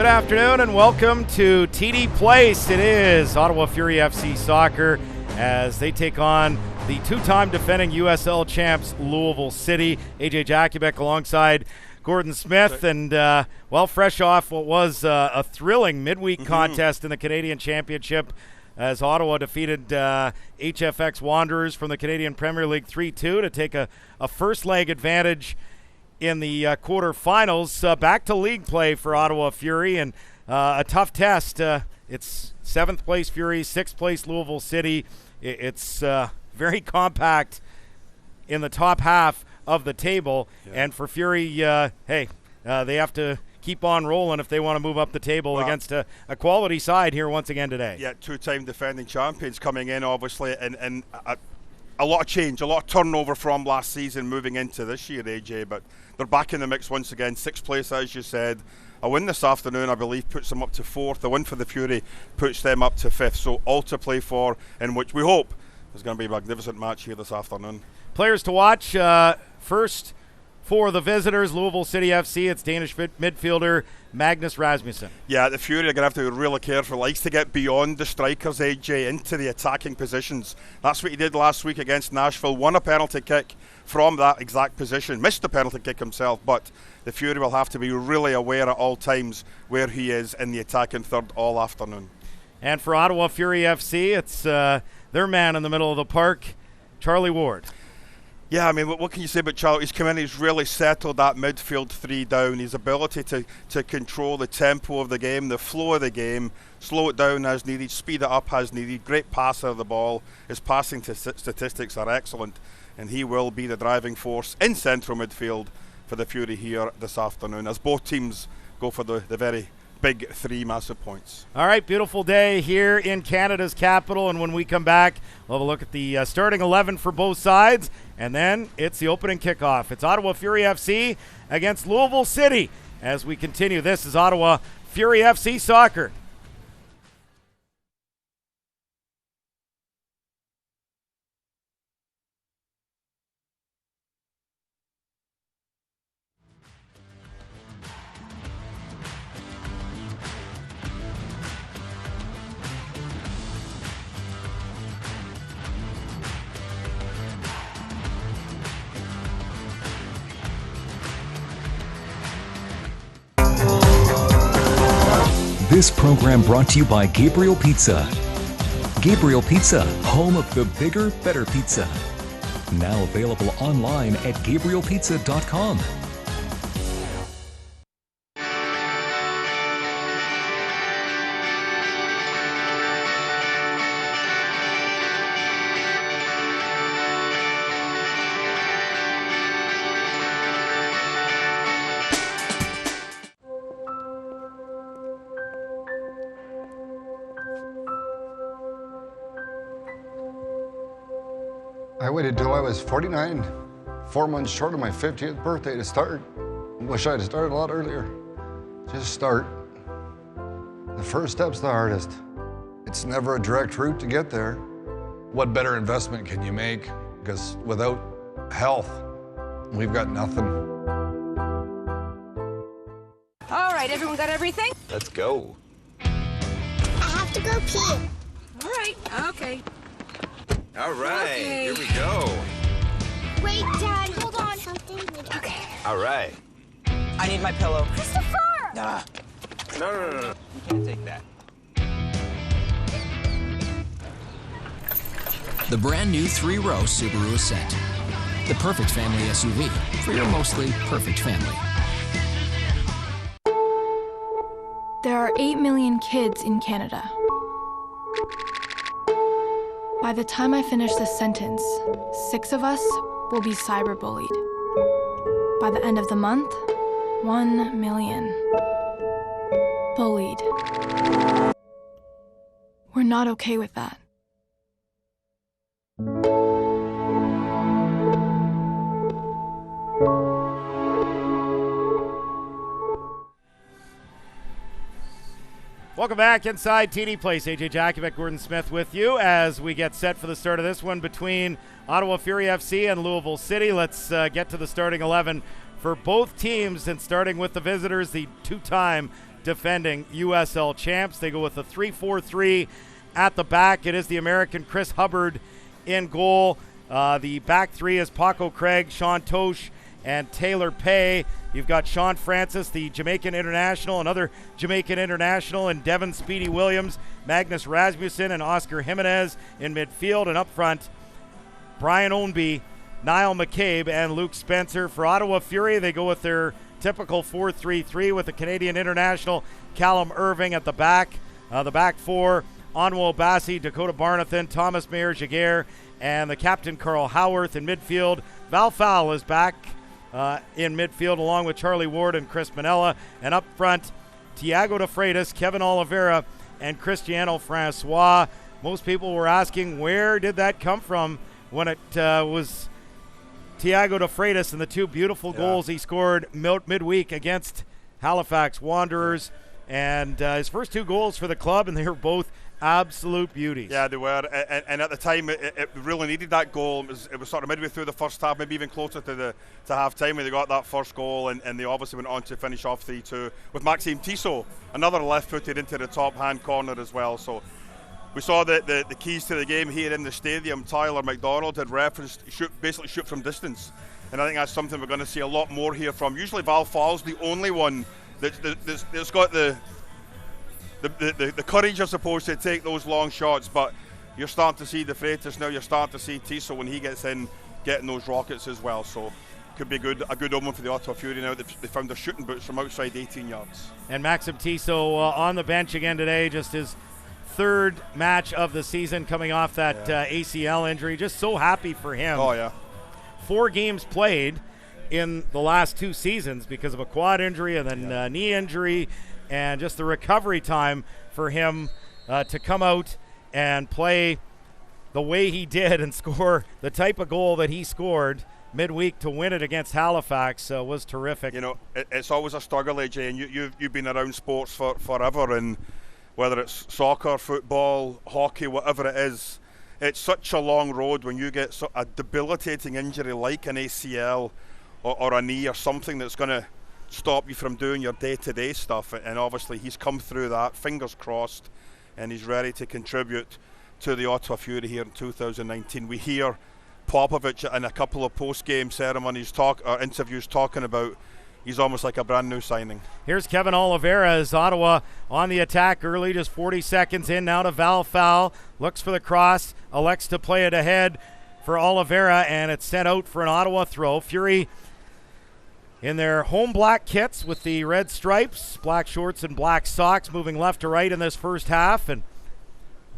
Good afternoon and welcome to TD Place. It is Ottawa Fury FC Soccer as they take on the two-time defending USL champs Louisville City. AJ Jakubek alongside Gordon Smith, and fresh off what was a thrilling midweek contest in the Canadian Championship as Ottawa defeated HFX Wanderers from the Canadian Premier League 3-2 to take a first leg advantage in the quarterfinals. Back to league play for Ottawa Fury, and a tough test. It's 7th place Fury, 6th place Louisville City. It's very compact in the top half of the table, and for Fury, they have to keep on rolling if they want to move up the table against a quality side here once again today. Yeah, two-time defending champions coming in, obviously, and a lot of change, a lot of turnover from last season moving into this year, AJ, but they're back in the mix once again. 6th place, as you said. A win this afternoon, I believe, puts them up to 4th. A win for the Fury puts them up to 5th. So all to play for, in which we hope is going to be a magnificent match here this afternoon. Players to watch. First, for the visitors, Louisville City FC, it's Danish midfielder Magnus Rasmussen. Yeah, the Fury are going to have to be really careful. Likes to get beyond the strikers, AJ, into the attacking positions. That's what he did last week against Nashville. Won a penalty kick from that exact position. Missed the penalty kick himself, but the Fury will have to be really aware at all times where he is in the attacking third all afternoon. And for Ottawa Fury FC, it's their man in the middle of the park, Charlie Ward. Yeah, I mean, what can you say about Charlie? He's come in, he's really settled that midfield three down. His ability to control the tempo of the game, the flow of the game, slow it down as needed, speed it up as needed. Great passer of the ball. His passing statistics are excellent, and he will be the driving force in central midfield for the Fury here this afternoon as both teams go for the very big 3 massive points. All right, beautiful day here in Canada's capital, and when we come back, we'll have a look at the starting 11 for both sides, and then it's the opening kickoff. It's Ottawa Fury FC against Louisville City as we continue. This is Ottawa Fury FC Soccer. This program brought to you by Gabriel Pizza. Gabriel Pizza, home of the bigger, better pizza. Now available online at GabrielPizza.com. I waited till I was 49, 4 months short of my 50th birthday to start. Wish I'd started a lot earlier. Just start. The first step's the hardest. It's never a direct route to get there. What better investment can you make? Because without health, we've got nothing. All right, everyone got everything? Let's go. I have to go pee. All right, okay. All right, Okay. Here we go. Wait, Dad, hold on. Something. Okay. All right. I need my pillow. Christopher! No. You can't take that. The brand new 3-row Subaru Ascent. The perfect family SUV for your mostly perfect family. There are 8 million kids in Canada. By the time I finish this sentence, 6 of us will be cyberbullied. By the end of the month, 1 million. Bullied. We're not okay with that. Welcome back inside TD Place. AJ Jakubek, Gordon Smith with you as we get set for the start of this one between Ottawa Fury FC and Louisville City. Let's get to the starting 11 for both teams, and starting with the visitors, the two-time defending USL champs. They go with a 3-4-3 at the back. It is the American Chris Hubbard in goal. The back three is Paco Craig, Sean Tosh, and Taylor Pay. You've got Sean Francis, the Jamaican international, another Jamaican international, and Devin Speedy Williams, Magnus Rasmussen, and Oscar Jimenez in midfield. And up front, Brian Ownby, Niall McCabe, and Luke Spencer. For Ottawa Fury, they go with their typical 4-3-3 with the Canadian international Callum Irving at the back. The back four, Onwo Bassi, Dakota Barnathan, Thomas Mayer-Jaguar, and the captain Carl Howarth in midfield. Val Fowl is back in midfield along with Charlie Ward and Chris Manella. And up front, Thiago de Freitas, Kevin Oliveira, and Cristiano Francois. Most people were asking where did that come from when it was Thiago de Freitas and the two beautiful goals he scored midweek against Halifax Wanderers. And his first two goals for the club, and they were both absolute beauties. Yeah, they were. And at the time, it really needed that goal. It was sort of midway through the first half, maybe even closer to half-time when they got that first goal, and they obviously went on to finish off 3-2 with Maxime Tissot, another left-footed into the top-hand corner as well. So we saw the keys to the game here in the stadium. Tyler McDonald had referenced basically shoot from distance. And I think that's something we're going to see a lot more here from. Usually Val Fowl's the only one that's got the courage, I suppose, to take those long shots, but you're starting to see the Freitas now. You're starting to see Tissot when he gets in, getting those rockets as well. So could be a good omen for the Ottawa Fury now. They found their shooting boots from outside 18 yards. And Maxime Tissot on the bench again today, just his third match of the season coming off that ACL injury. Just so happy for him. Oh, yeah. 4 games played in the last 2 seasons because of a quad injury and then knee injury, and just the recovery time for him to come out and play the way he did and score the type of goal that he scored midweek to win it against Halifax was terrific. You know, it's always a struggle, AJ, and you've been around sports forever, and whether it's soccer, football, hockey, whatever it is, it's such a long road when you get a debilitating injury like an ACL or a knee or something that's going to stop you from doing your day-to-day stuff. And obviously he's come through that, fingers crossed, and he's ready to contribute to the Ottawa Fury here in 2019. We hear Popovich in a couple of post-game ceremonies or interviews talking about he's almost like a brand new signing. Here's Kevin Oliveira as Ottawa on the attack early, just 40 seconds in now to Val Fowl. Looks for the cross, elects to play it ahead for Oliveira, and it's sent out for an Ottawa throw. Fury in their home black kits with the red stripes, black shorts and black socks, moving left to right in this first half. And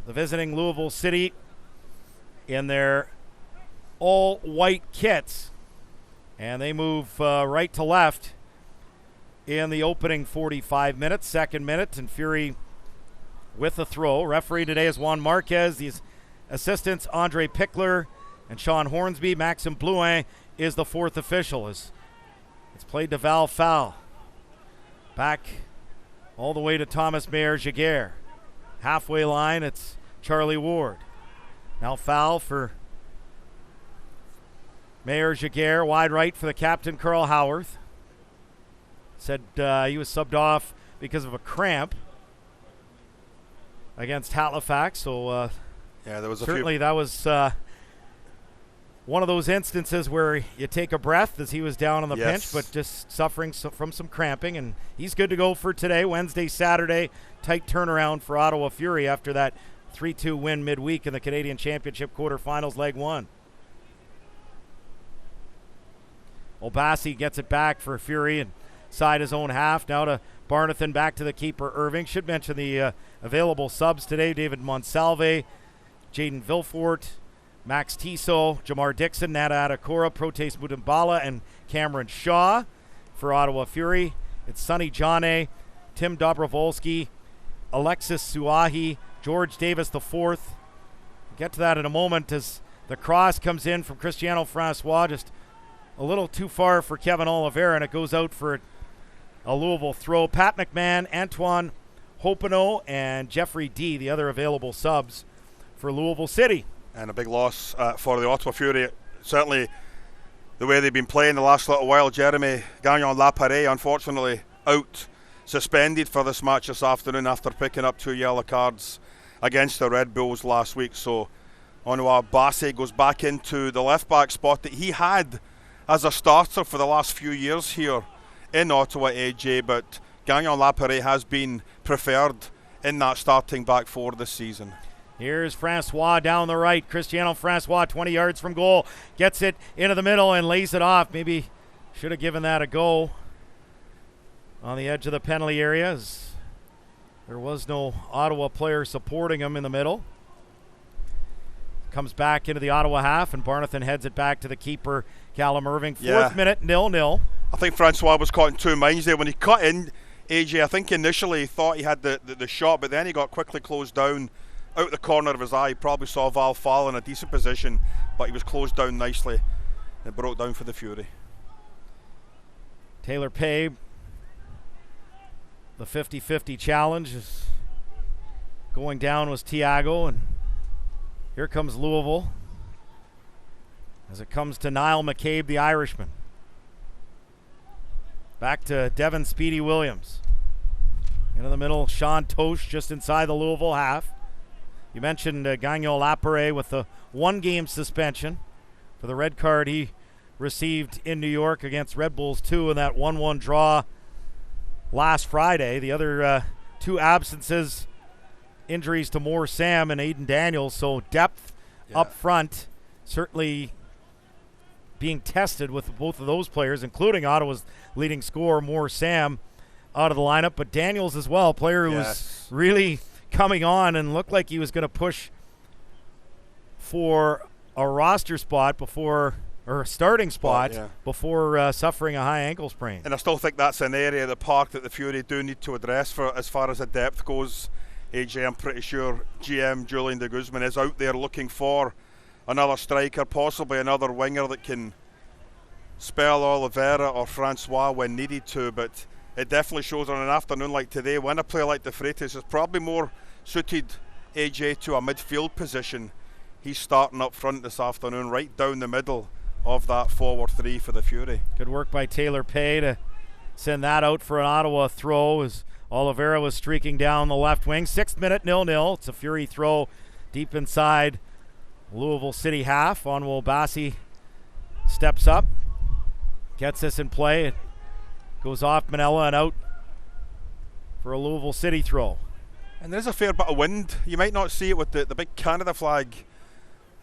the visiting Louisville City in their all-white kits. And they move right to left in the opening 45 minutes, second minute, and Fury with a throw. Referee today is Juan Marquez. These assistants, Andre Pickler and Sean Hornsby. Maxime Blouin is the fourth official. It's played to Val Fowl. Back all the way to Thomas Mayer-Jaguar. Halfway line, it's Charlie Ward. Now Fowl for Mayer-Jaguar, wide right for the captain, Carl Howarth. Said he was subbed off because of a cramp against Halifax. So there was certainly that was one of those instances where you take a breath as he was down on the bench, but just suffering from some cramping. And he's good to go for today, Wednesday, Saturday. Tight turnaround for Ottawa Fury after that 3-2 win midweek in the Canadian Championship quarterfinals, leg 1. Obasi gets it back for Fury inside his own half. Now to Barnathan, back to the keeper, Irving. Should mention the available subs today. David Monsalve, Jaden Vilfort, Max Tissot, Jamar Dixon, Nata Adekora, Protes Mutambala, and Cameron Shaw. For Ottawa Fury, it's Sonny Jane, Tim Dobrovolsky, Alexis Suahi, George Davis IV. We'll get to that in a moment as the cross comes in from Cristiano Francois, just a little too far for Kevin Oliveira, and it goes out for a Louisville throw. Pat McMahon, Antoine Hopino, and Jeffrey D., the other available subs for Louisville City. And a big loss for the Ottawa Fury. Certainly the way they've been playing the last little while. Jeremy Gagnon-Laparé, unfortunately, out suspended for this match this afternoon after picking up 2 yellow cards against the Red Bulls last week. So Ottawa Bassey goes back into the left back spot that he had as a starter for the last few years here in Ottawa, AJ, but Gagnon Lapare has been preferred in that starting back four this season. Here's Francois down the right. Cristiano Francois, 20 yards from goal, gets it into the middle and lays it off. Maybe should have given that a go on the edge of the penalty area, as there was no Ottawa player supporting him in the middle. Comes back into the Ottawa half, and Barnathan heads it back to the keeper, Callum Irving. Fourth minute, 0-0. I think Francois was caught in two minds there. When he cut in, AJ, I think initially he thought he had the shot, but then he got quickly closed down out the corner of his eye. He probably saw Val fall in a decent position, but he was closed down nicely and broke down for the Fury. Taylor Pay, the 50-50 challenge is going down was Thiago, and here comes Louisville as it comes to Niall McCabe, the Irishman. Back to Devin Speedy Williams. Into the middle, Sean Tosh just inside the Louisville half. You mentioned Gagnon Lapare with the one-game suspension for the red card he received in New York against Red Bulls 2 in that 1-1 draw last Friday. The other two absences, injuries to Moore Sam and Aiden Daniels, so depth up front certainly being tested with both of those players, including Ottawa's leading scorer, Moore Sam, out of the lineup, but Daniels as well, player who was really coming on and looked like he was going to push for a roster spot before, or a starting spot before suffering a high ankle sprain. And I still think that's an area of the park that the Fury do need to address for as far as the depth goes. AJ, I'm pretty sure GM Julian de Guzman is out there looking for another striker, possibly another winger that can spell Oliveira or Francois when needed to, but it definitely shows on an afternoon like today when a player like De Freitas is probably more suited, AJ, to a midfield position. He's starting up front this afternoon, right down the middle of that forward three for the Fury. Good work by Taylor Pay to send that out for an Ottawa throw as Oliveira was streaking down the left wing. 6th minute, 0-0. It's a Fury throw deep inside Louisville City half. Onwell Bassi steps up, gets this in play. It goes off Manella and out for a Louisville City throw. And there's a fair bit of wind. You might not see it with the big Canada flag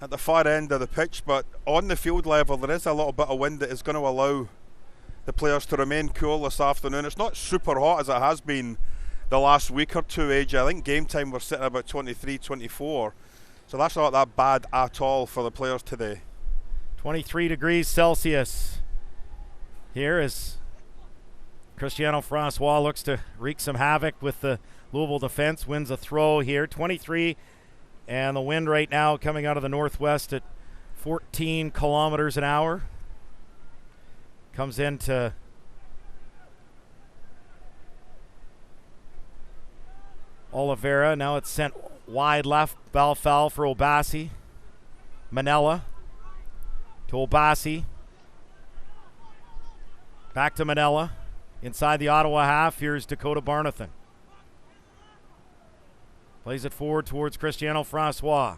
at the far end of the pitch, but on the field level there is a little bit of wind that is going to allow the players to remain cool this afternoon. It's not super hot as it has been the last week or two, AJ. I think game time we're sitting about 23, 24. So that's not that bad at all for the players today. 23 degrees Celsius. Here as Cristiano Francois looks to wreak some havoc with the Louisville defense. Wins a throw here. 23, and the wind right now coming out of the northwest at 14 kilometers an hour. Comes into Oliveira. Now it's sent wide left. Ball foul for Obasi. Manella to Obasi. Back to Manella. Inside the Ottawa half, here's Dakota Barnathan. Plays it forward towards Cristiano Francois.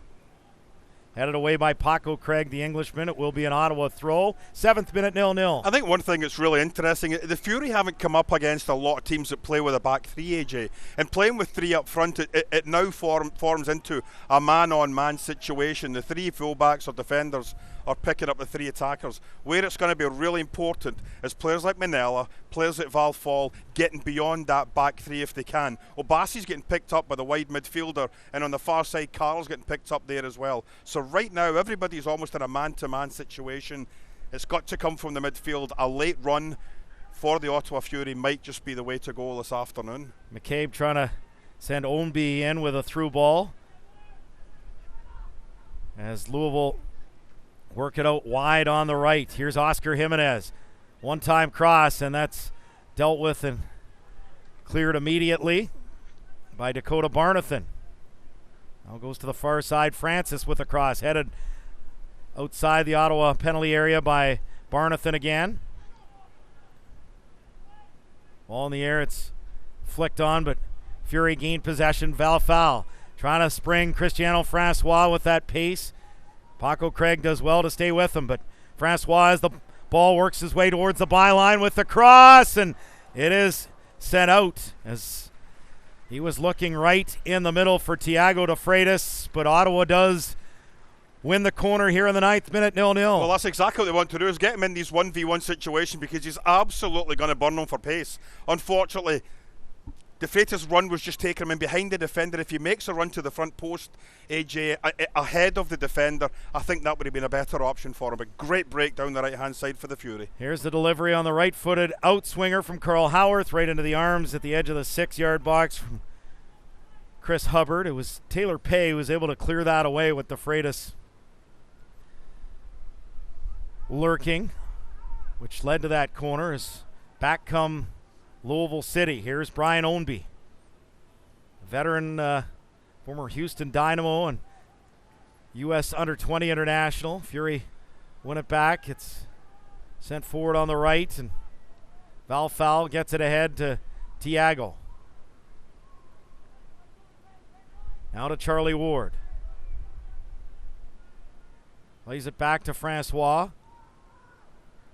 Headed away by Paco Craig, the Englishman. It will be an Ottawa throw. 7th minute, 0-0. I think one thing that's really interesting, the Fury haven't come up against a lot of teams that play with a back three, AJ. And playing with three up front, it now forms into a man-on-man situation. The three fullbacks or defenders are picking up the three attackers. Where it's going to be really important is players like Manella, players like Val Fall, getting beyond that back three if they can. Obasi's getting picked up by the wide midfielder, and on the far side, Carl's getting picked up there as well. So right now, everybody's almost in a man-to-man situation. It's got to come from the midfield. A late run for the Ottawa Fury might just be the way to go this afternoon. McCabe trying to send Ownby in with a through ball as Louisville work it out wide on the right. Here's Oscar Jimenez. One-time cross, and that's dealt with and cleared immediately by Dakota Barnathan. Now goes to the far side. Francis with a cross. Headed outside the Ottawa penalty area by Barnathan again. Ball in the air. It's flicked on, but Fury gained possession. Val trying to spring Cristiano Francois with that pace. Paco Craig does well to stay with him, but Francois, as the ball works his way towards the byline with the cross, and it is sent out as he was looking right in the middle for Thiago de Freitas, but Ottawa does win the corner here in the 9th minute, 0-0. Well, that's exactly what they want to do, is get him in these 1v1 situations, because he's absolutely going to burn them for pace. Unfortunately, De Freitas' run was just taking him in behind the defender. If he makes a run to the front post, AJ, ahead of the defender, I think that would have been a better option for him. But great break down the right-hand side for the Fury. Here's the delivery on the right-footed outswinger from Carl Howarth, right into the arms at the edge of the 6-yard box from Chris Hubbard. It was Taylor Pay who was able to clear that away with De Freitas lurking, which led to that corner. As back come Louisville City. Here's Brian Ownby, veteran, former Houston Dynamo and U.S. Under-20 international. Fury win it back. It's sent forward on the right, and Val gets it ahead to Thiago. Now to Charlie Ward. Plays it back to Francois.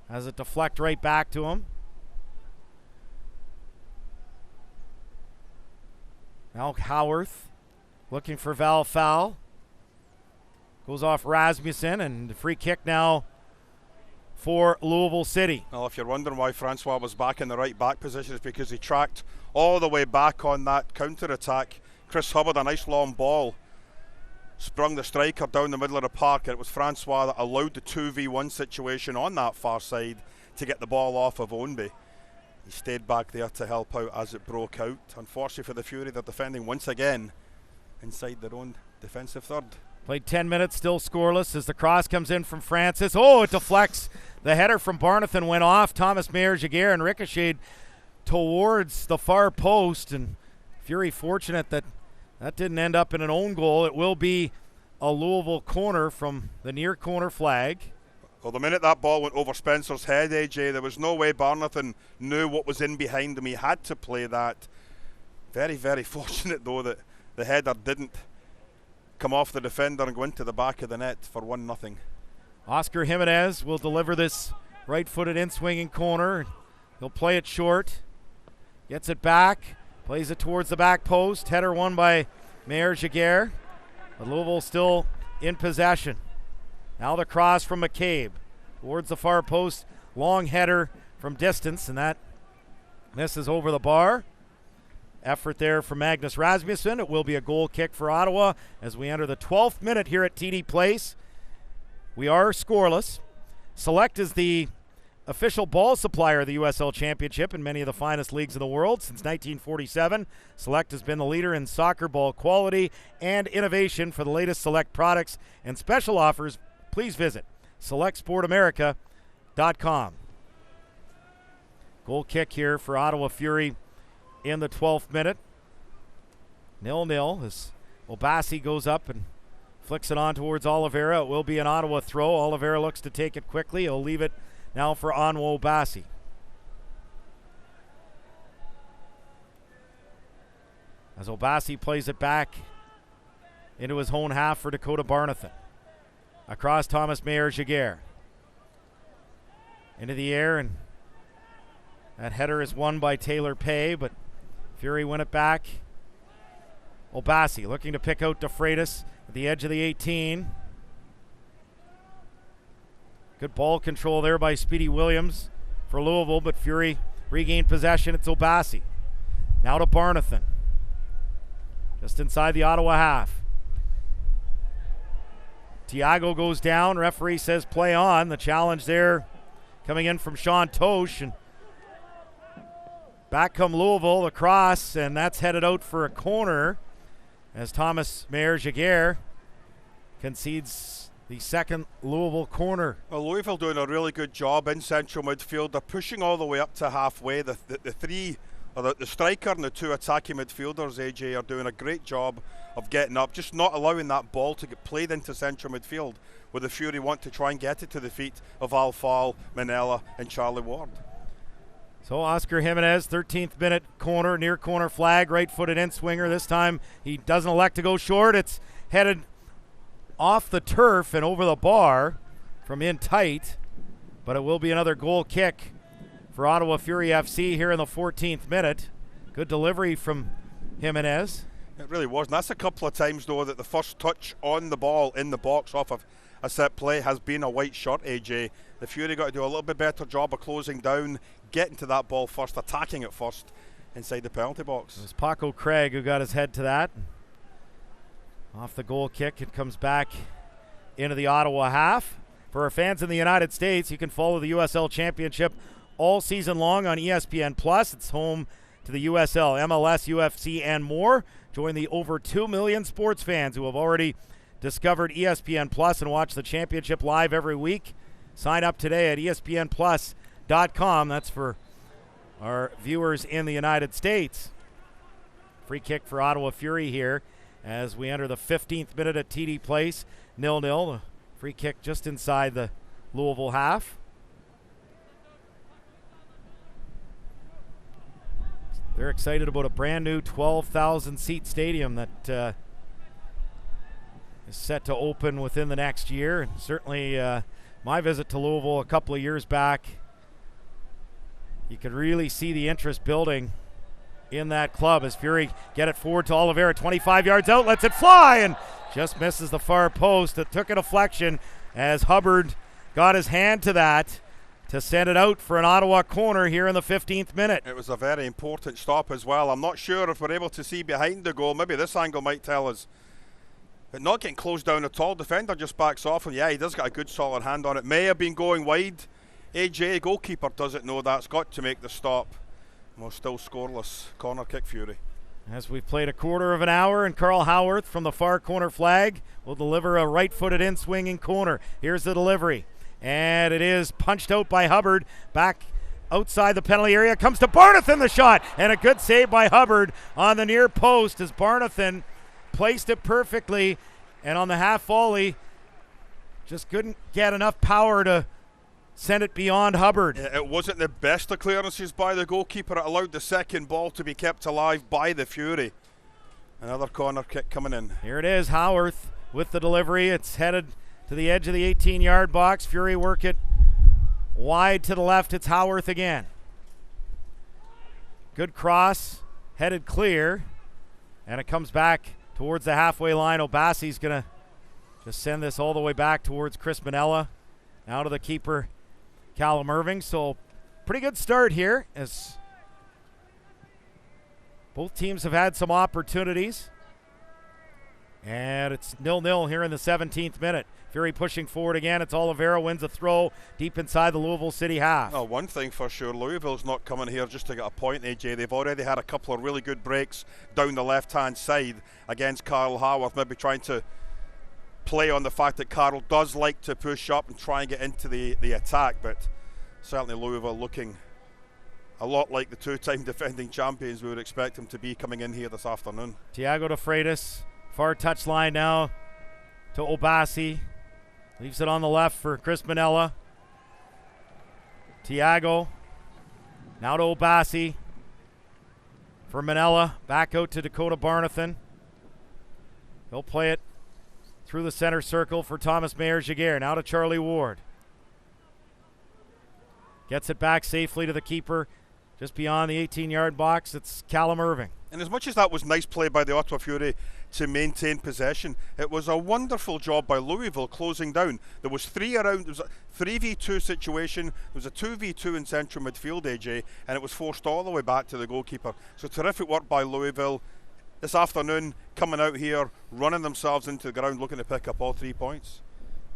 Has it deflect right back to him. Now Howarth looking for Val. Goes off Rasmussen, and the free kick now for Louisville City. Well, if you're wondering why Francois was back in the right back position, it's because he tracked all the way back on that counter-attack. Chris Hubbard, a nice long ball, sprung the striker down the middle of the park, and it was Francois that allowed the 2v1 situation on that far side to get the ball off of Ownby. He stayed back there to help out as it broke out. Unfortunately for the Fury, they're defending once again inside their own defensive third. Played 10 minutes, still scoreless as the cross comes in from Francis. Oh, it deflects. The header from Barnathan went off Thomas Meyer-Jaguar and ricocheted towards the far post, and Fury fortunate that didn't end up in an own goal. It will be a Louisville corner from the near corner flag. Well, the minute that ball went over Spencer's head, AJ, there was no way Barnathan knew what was in behind him. He had to play that. Very, very fortunate, though, that the header didn't come off the defender and go into the back of the net for 1-0. Oscar Jimenez will deliver this right-footed in-swinging corner. He'll play it short. Gets it back. Plays it towards the back post. Header won by Meyer-Jaguar. But Louisville still in possession. Now the cross from McCabe towards the far post. Long header from distance, and that misses over the bar. Effort there from Magnus Rasmussen. It will be a goal kick for Ottawa as we enter the 12th minute here at TD Place. We are scoreless. Select is the official ball supplier of the USL Championship in many of the finest leagues in the world. Since 1947, Select has been the leader in soccer ball quality and innovation. For the latest Select products and special offers, please visit selectsportamerica.com. Goal kick here for Ottawa Fury in the 12th minute. 0-0 as Obasi goes up and flicks it on towards Oliveira. It will be an Ottawa throw. Oliveira looks to take it quickly. He'll leave it now for Onwo Obasi. As Obasi plays it back into his own half for Dakota Barnathan. Across Thomas Meyer-Jaguar. Into the air, and that header is won by Taylor Pay, but Fury win it back. Obasi looking to pick out De Freitas at the edge of the 18. Good ball control there by Speedy Williams for Louisville, but Fury regained possession. It's Obasi. Now to Barnathan. Just inside the Ottawa half. Thiago goes down. Referee says play on. The challenge there coming in from Sean Tosh. And back come Louisville. The cross, and that's headed out for a corner as Thomas Meyer-Jaguar concedes the second Louisville corner. Well, Louisville doing a really good job in central midfield. They're pushing all the way up to halfway. The three, or the striker and the two attacking midfielders, AJ, are doing a great job of getting up, just not allowing that ball to get played into central midfield, where the Fury want to try and get it to the feet of Alfal, Manella and Charlie Ward. So Oscar Jimenez, 13th minute corner, near corner flag, right-footed in-swinger. This time he doesn't elect to go short. It's headed off the turf and over the bar from in tight, but it will be another goal kick for Ottawa Fury FC here in the 14th minute. Good delivery from Jimenez. It really was. And that's a couple of times, though, that the first touch on the ball in the box off of a set play has been a white shirt, AJ. The Fury got to do a little bit better job of closing down, getting to that ball first, attacking it first inside the penalty box. It was Paco Craig who got his head to that. Off the goal kick, it comes back into the Ottawa half. For our fans in the United States, you can follow the USL Championship all season long on ESPN+. It's home to the USL, MLS, UFC, and more. Join the over 2 million sports fans who have already discovered ESPN Plus and watch the championship live every week. Sign up today at espnplus.com. That's for our viewers in the United States. Free kick for Ottawa Fury here as we enter the 15th minute at TD Place. 0-0. Free kick just inside the Louisville half. They're excited about a brand new 12,000 seat stadium that is set to open within the next year. And certainly my visit to Louisville a couple of years back, you could really see the interest building in that club as Fury get it forward to Oliveira, 25 yards out, lets it fly and just misses the far post. It took a deflection as Hubbard got his hand to that to send it out for an Ottawa corner here in the 15th minute. It was a very important stop as well. I'm not sure if we're able to see behind the goal. Maybe this angle might tell us. But not getting closed down at all. Defender just backs off, and yeah, he does got a good solid hand on it. May have been going wide. AJ, goalkeeper, doesn't know that's got to make the stop. Well, still scoreless. Corner kick, Fury. As we've played a quarter of an hour, and Carl Howarth from the far corner flag will deliver a right-footed in-swinging corner. Here's the delivery. And it is punched out by Hubbard. Back outside the penalty area. Comes to Barnathan, the shot. And a good save by Hubbard on the near post as Barnathan placed it perfectly. And on the half volley, just couldn't get enough power to send it beyond Hubbard. It wasn't the best of clearances by the goalkeeper. It allowed the second ball to be kept alive by the Fury. Another corner kick coming in. Here it is, Howarth with the delivery. It's headed to the edge of the 18-yard box. Fury work it wide to the left. It's Howarth again. Good cross, headed clear, and it comes back towards the halfway line. Obasi's going to just send this all the way back towards Chris Manella. Now to the keeper, Callum Irving. So pretty good start here as both teams have had some opportunities. And it's 0-0 here in the 17th minute. Fury pushing forward again. It's Oliveira wins a throw deep inside the Louisville City half. Oh, one thing for sure, Louisville's not coming here just to get a point, AJ. They've already had a couple of really good breaks down the left-hand side against Carl Howarth, maybe trying to play on the fact that Carl does like to push up and try and get into the attack, but certainly Louisville looking a lot like the two-time defending champions we would expect them to be coming in here this afternoon. Thiago de Freitas, far touchline now to Obasi. Leaves it on the left for Chris Manella. Thiago. Now to Obasi. For Manella. Back out to Dakota Barnathan. He'll play it through the center circle for Thomas Mayer-Giguère. Now to Charlie Ward. Gets it back safely to the keeper. Just beyond the 18-yard box, it's Callum Irving. And as much as that was nice play by the Ottawa Fury to maintain possession, it was a wonderful job by Louisville closing down. There was three around. There was a 3v2 situation. There was a 2v2 in central midfield, AJ, and it was forced all the way back to the goalkeeper. So terrific work by Louisville this afternoon, coming out here, running themselves into the ground, looking to pick up all 3 points.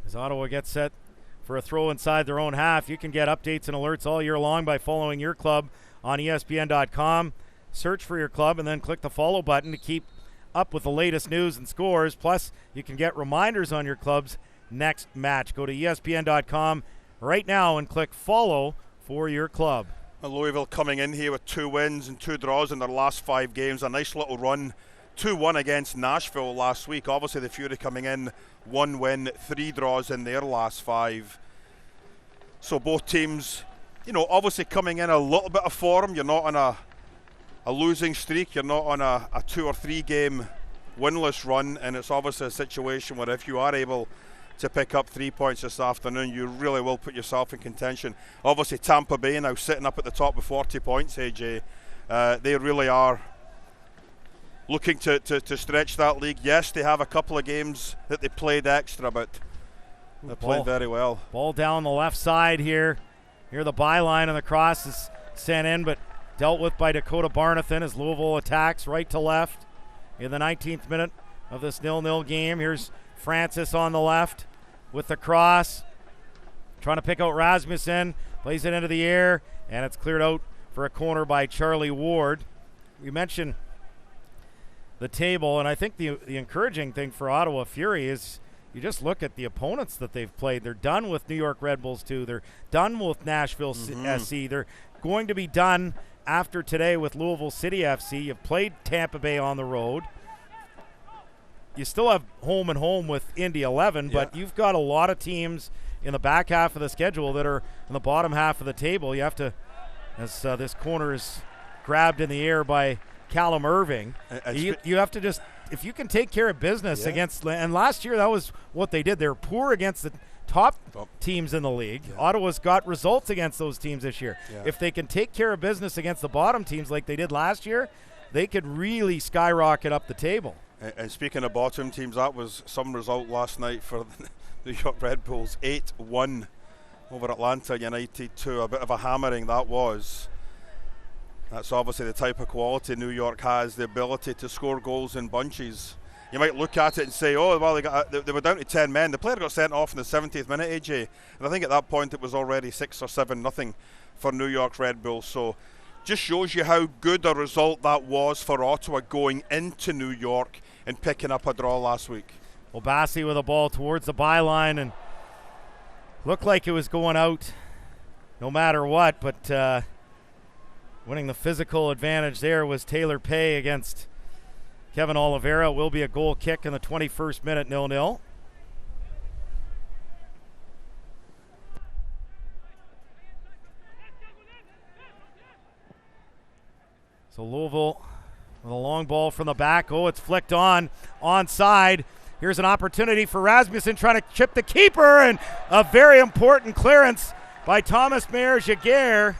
As Ottawa gets set for a throw inside their own half, you can get updates and alerts all year long by following your club on ESPN.com. Search for your club and then click the follow button to keep up with the latest news and scores. Plus, you can get reminders on your club's next match. Go to ESPN.com right now and click follow for your club. Louisville coming in here with 2 wins and 2 draws in their last 5 games. A nice little run. 2-1 against Nashville last week. Obviously, the Fury coming in 1 win, 3 draws in their last 5. So both teams you know, obviously coming in a little bit of form. You're not on a losing streak. You're not on a 2 or 3 game winless run, and it's obviously a situation where if you are able to pick up 3 points this afternoon, you really will put yourself in contention. Obviously Tampa Bay now sitting up at the top with 40 points, AJ. They really are looking to stretch that league. Yes, they have a couple of games that they played extra, but they played very well. Ball down the left side here. Here the byline and the cross is sent in, but dealt with by Dakota Barnathan as Louisville attacks right to left in the 19th minute of this 0-0 game. Here's Francis on the left with the cross, trying to pick out Rasmussen, plays it into the air, and it's cleared out for a corner by Charlie Ward. We mentioned the table, and I think the encouraging thing for Ottawa Fury is you just look at the opponents that they've played. They're done with New York Red Bulls 2. They're done with Nashville SC. They're going to be done after today with Louisville City FC. You've played Tampa Bay on the road. You still have home and home with Indy 11, but you've got a lot of teams in the back half of the schedule that are in the bottom half of the table. You have to, as this corner is grabbed in the air by Callum Irving, you have to just, if you can take care of business against, and last year that was what they did. They were poor against the top teams in the league. Ottawa's got results against those teams this year. If they can take care of business against the bottom teams like they did last year, they could really skyrocket up the table. And speaking of bottom teams, that was some result last night for the New York Red Bulls. 8-1 over Atlanta United 2. A bit of a hammering that was. That's obviously the type of quality New York has, the ability to score goals in bunches. You might look at it and say, oh, well, they were down to 10 men. The player got sent off in the 70th minute, AJ. And I think at that point it was already 6 or 7-0 for New York Red Bulls. So just shows you how good a result that was for Ottawa going into New York and picking up a draw last week. Well, Bassi with a ball towards the byline and looked like it was going out no matter what, but winning the physical advantage there was Taylor Pay against Kevin Oliveira. It will be a goal kick in the 21st minute, 0-0. So Louisville with a long ball from the back. Oh, it's flicked onside. Here's an opportunity for Rasmussen trying to chip the keeper, and a very important clearance by Thomas Meyer-Jaguar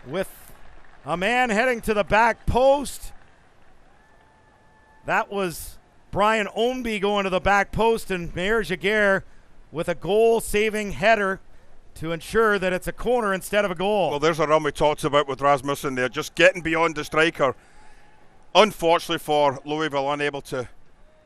with a man heading to the back post. That was Brian Ownby going to the back post, and Meyer-Jaguar with a goal-saving header to ensure that it's a corner instead of a goal. Well, there's a run we talked about with Rasmussen there, just getting beyond the striker. Unfortunately for Louisville, unable to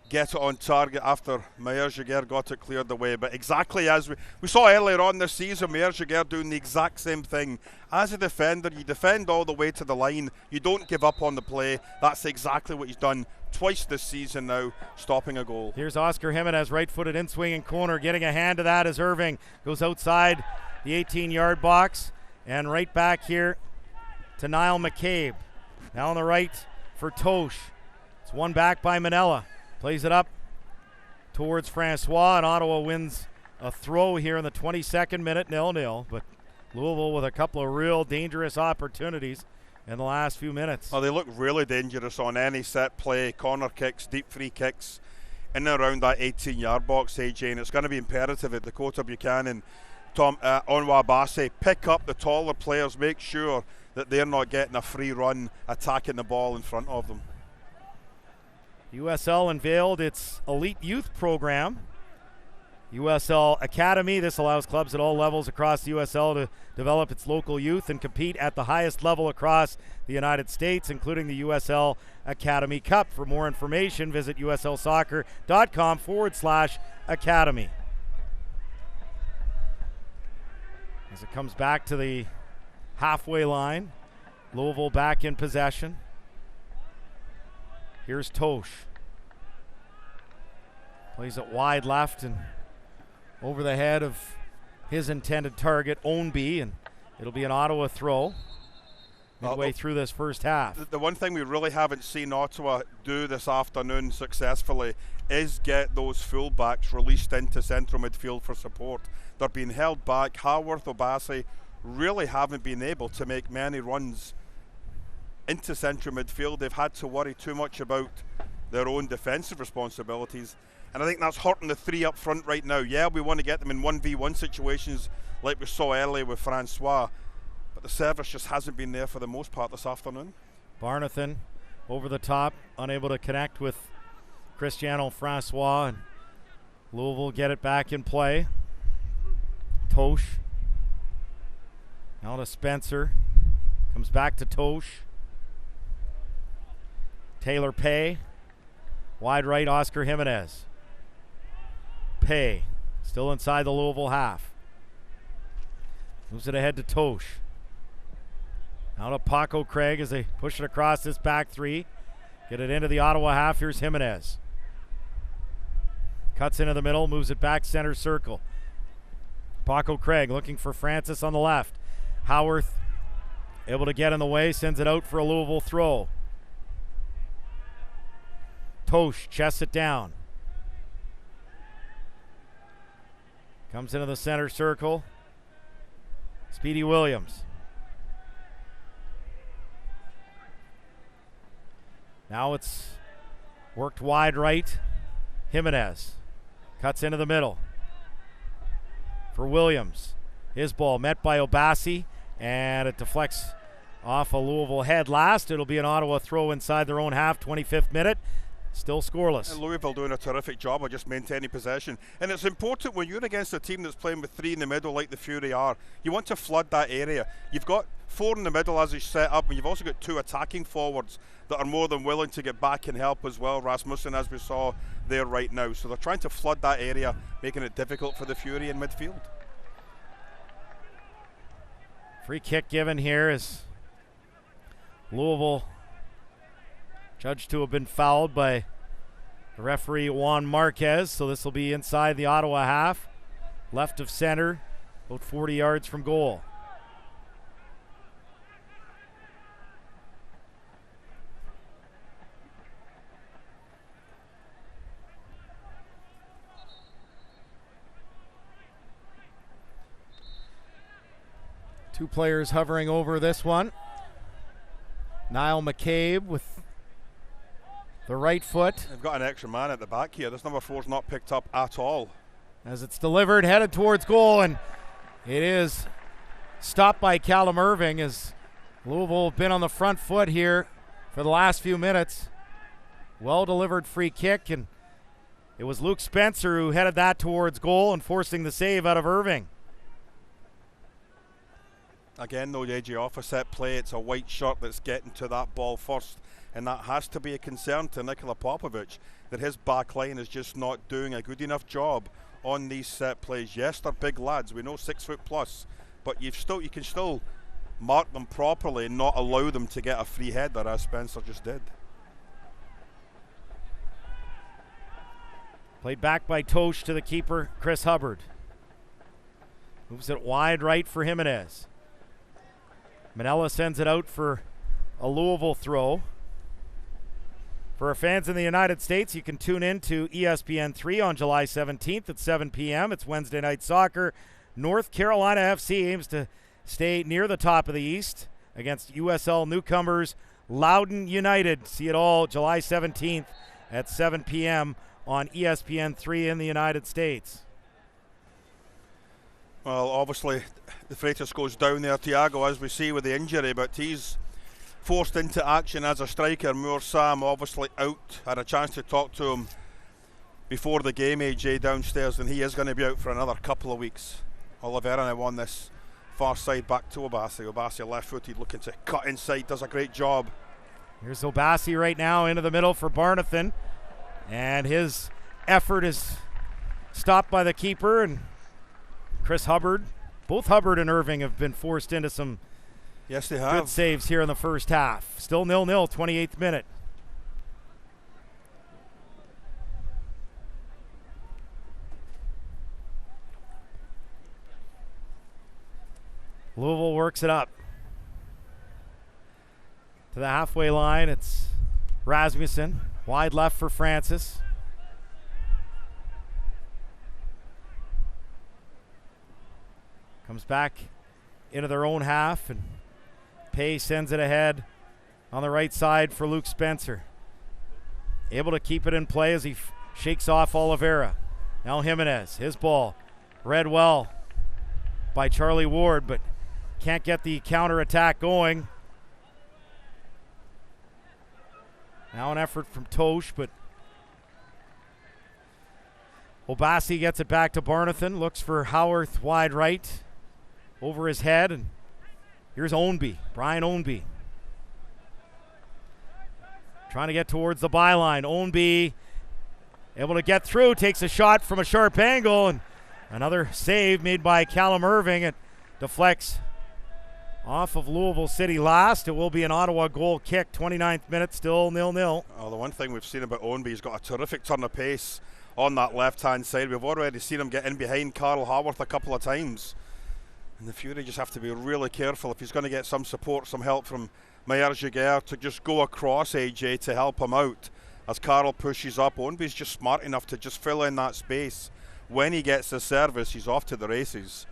get it on target after Meyer-Jaguar got it cleared away. But exactly as we saw earlier on this season, Meyer-Jaguar doing the exact same thing. As a defender, you defend all the way to the line. You don't give up on the play. That's exactly what he's done twice this season now, stopping a goal. Here's Oscar Jimenez, right-footed in-swinging corner, getting a hand to that as Irving goes outside the 18-yard box. And right back here to Niall McCabe. Now on the right for Tosh. It's one back by Manella. Plays it up towards Francois, and Ottawa wins a throw here in the 22nd minute, 0-0. But Louisville with a couple of real dangerous opportunities in the last few minutes. Oh, they look really dangerous on any set play, corner kicks, deep free kicks, in and around that 18-yard box, AJ. And it's going to be imperative that Dakota Buchanan, Onwa Bassi pick up the taller players, make sure that they're not getting a free run attacking the ball in front of them. USL unveiled its elite youth program, USL Academy. This allows clubs at all levels across the USL to develop its local youth and compete at the highest level across the United States, including the USL Academy Cup. For more information, visit uslsoccer.com/academy. As it comes back to the halfway line, Louisville back in possession. Here's Tosh. Plays it wide left and over the head of his intended target, Ownby, and it'll be an Ottawa throw midway through this first half. The one thing we really haven't seen Ottawa do this afternoon successfully is get those fullbacks released into central midfield for support. They're being held back. Haworth, Obasi, really haven't been able to make many runs into central midfield. They've had to worry too much about their own defensive responsibilities, and I think that's hurting the three up front right now. Yeah, we want to get them in 1v1 situations like we saw earlier with Francois, but the service just hasn't been there for the most part this afternoon. Barnathan over the top, unable to connect with Cristiano Francois, and Louisville get it back in play. Tosh. Now to Spencer. Comes back to Tosh. Taylor Pay. Wide right, Oscar Jimenez. Pay. Still inside the Louisville half. Moves it ahead to Tosh. Now to Paco Craig as they push it across this back three. Get it into the Ottawa half. Here's Jimenez. Cuts into the middle, moves it back center circle. Paco Craig looking for Francis on the left. Howarth able to get in the way, sends it out for a Louisville throw. Tosh chests it down. Comes into the center circle. Speedy Williams. Now it's worked wide right. Jimenez cuts into the middle for Williams. His ball met by Obasi, and it deflects off a Louisville head last. It'll be an Ottawa throw inside their own half, 25th minute. Still scoreless. And Louisville doing a terrific job of just maintaining possession. And it's important when you're against a team that's playing with three in the middle like the Fury are. You want to flood that area. You've got four in the middle as you set up, and you've also got two attacking forwards that are more than willing to get back and help as well. Rasmussen, as we saw there right now. So they're trying to flood that area, making it difficult for the Fury in midfield. Free kick given here is Louisville judged to have been fouled by the referee Juan Marquez, so this will be inside the Ottawa half, left of center, about 40 yards from goal. Two players hovering over this one. Niall McCabe with the right foot. They've got an extra man at the back here. This number 4's not picked up at all. As it's delivered, headed towards goal, and it is stopped by Callum Irving as Louisville have been on the front foot here for the last few minutes. Well delivered free kick, and it was Luke Spencer who headed that towards goal and forcing the save out of Irving. Again, though, AJ off a set play, it's a white shirt that's getting to that ball first, and that has to be a concern to Nikola Popovic, that his back line is just not doing a good enough job on these set plays. Yes, they're big lads, we know 6 foot plus, but you can still mark them properly and not allow them to get a free header as Spencer just did. Played back by Tosh to the keeper, Chris Hubbard. Moves it wide right for Jimenez. Manella sends it out for a Louisville throw. For our fans in the United States, you can tune in to ESPN3 on July 17th at 7 p.m. It's Wednesday Night Soccer. North Carolina FC aims to stay near the top of the East against USL newcomers Loudoun United. See it all July 17th at 7 p.m. on ESPN3 in the United States. Well, obviously, the Freitas goes down there, Thiago, as we see with the injury, but he's forced into action as a striker. Moore Sam obviously out. Had a chance to talk to him before the game, AJ, downstairs, and he is going to be out for another couple of weeks. Oliveira now on this far side back to Obasi. Obasi left-footed, looking to cut inside, does a great job. Here's Obasi right now into the middle for Barnathan, and his effort is stopped by the keeper, and Chris Hubbard, both Hubbard and Irving have been forced into some yes, they have. Good saves here in the first half. Still 0-0, 28th minute. Louisville works it up to the halfway line. It's Rasmussen, wide left for Francis. Comes back into their own half, and Pay sends it ahead on the right side for Luke Spencer. Able to keep it in play as he shakes off Oliveira. Now Jimenez, his ball, read well by Charlie Ward, but can't get the counter-attack going. Now an effort from Tosh, but Obasi gets it back to Barnathan, looks for Howarth wide right, over his head, and here's Ownby, Brian Ownby. Trying to get towards the byline. Ownby able to get through, takes a shot from a sharp angle, and another save made by Callum Irving. It deflects off of Louisville City last. It will be an Ottawa goal kick, 29th minute, still 0-0. Oh, the one thing we've seen about Ownby, he's got a terrific turn of pace on that left-hand side. We've already seen him get in behind Carl Haworth a couple of times. And the Fury just have to be really careful if he's going to get some support, some help from Mayer Giguère to just go across AJ to help him out. As Carl pushes up, Ownby's just smart enough to just fill in that space. When he gets the service, he's off to the races.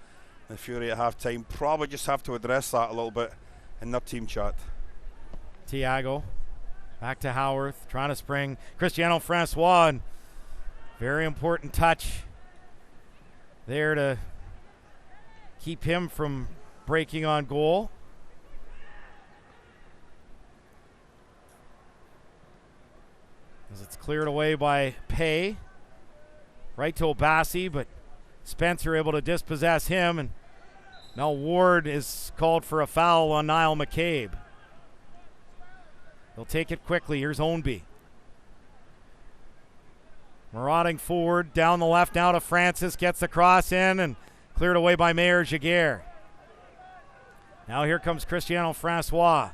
The Fury at half-time probably just have to address that a little bit in their team chat. Thiago back to Howarth, trying to spring Cristiano Francois, and very important touch there to keep him from breaking on goal. As it's cleared away by Pay. Right to Obasi, but Spencer able to dispossess him, and now Ward is called for a foul on Niall McCabe. They'll take it quickly. Here's Ownby. Marauding forward, down the left now to Francis, gets the cross in and cleared away by Mayer Giguère. Now here comes Cristiano Francois.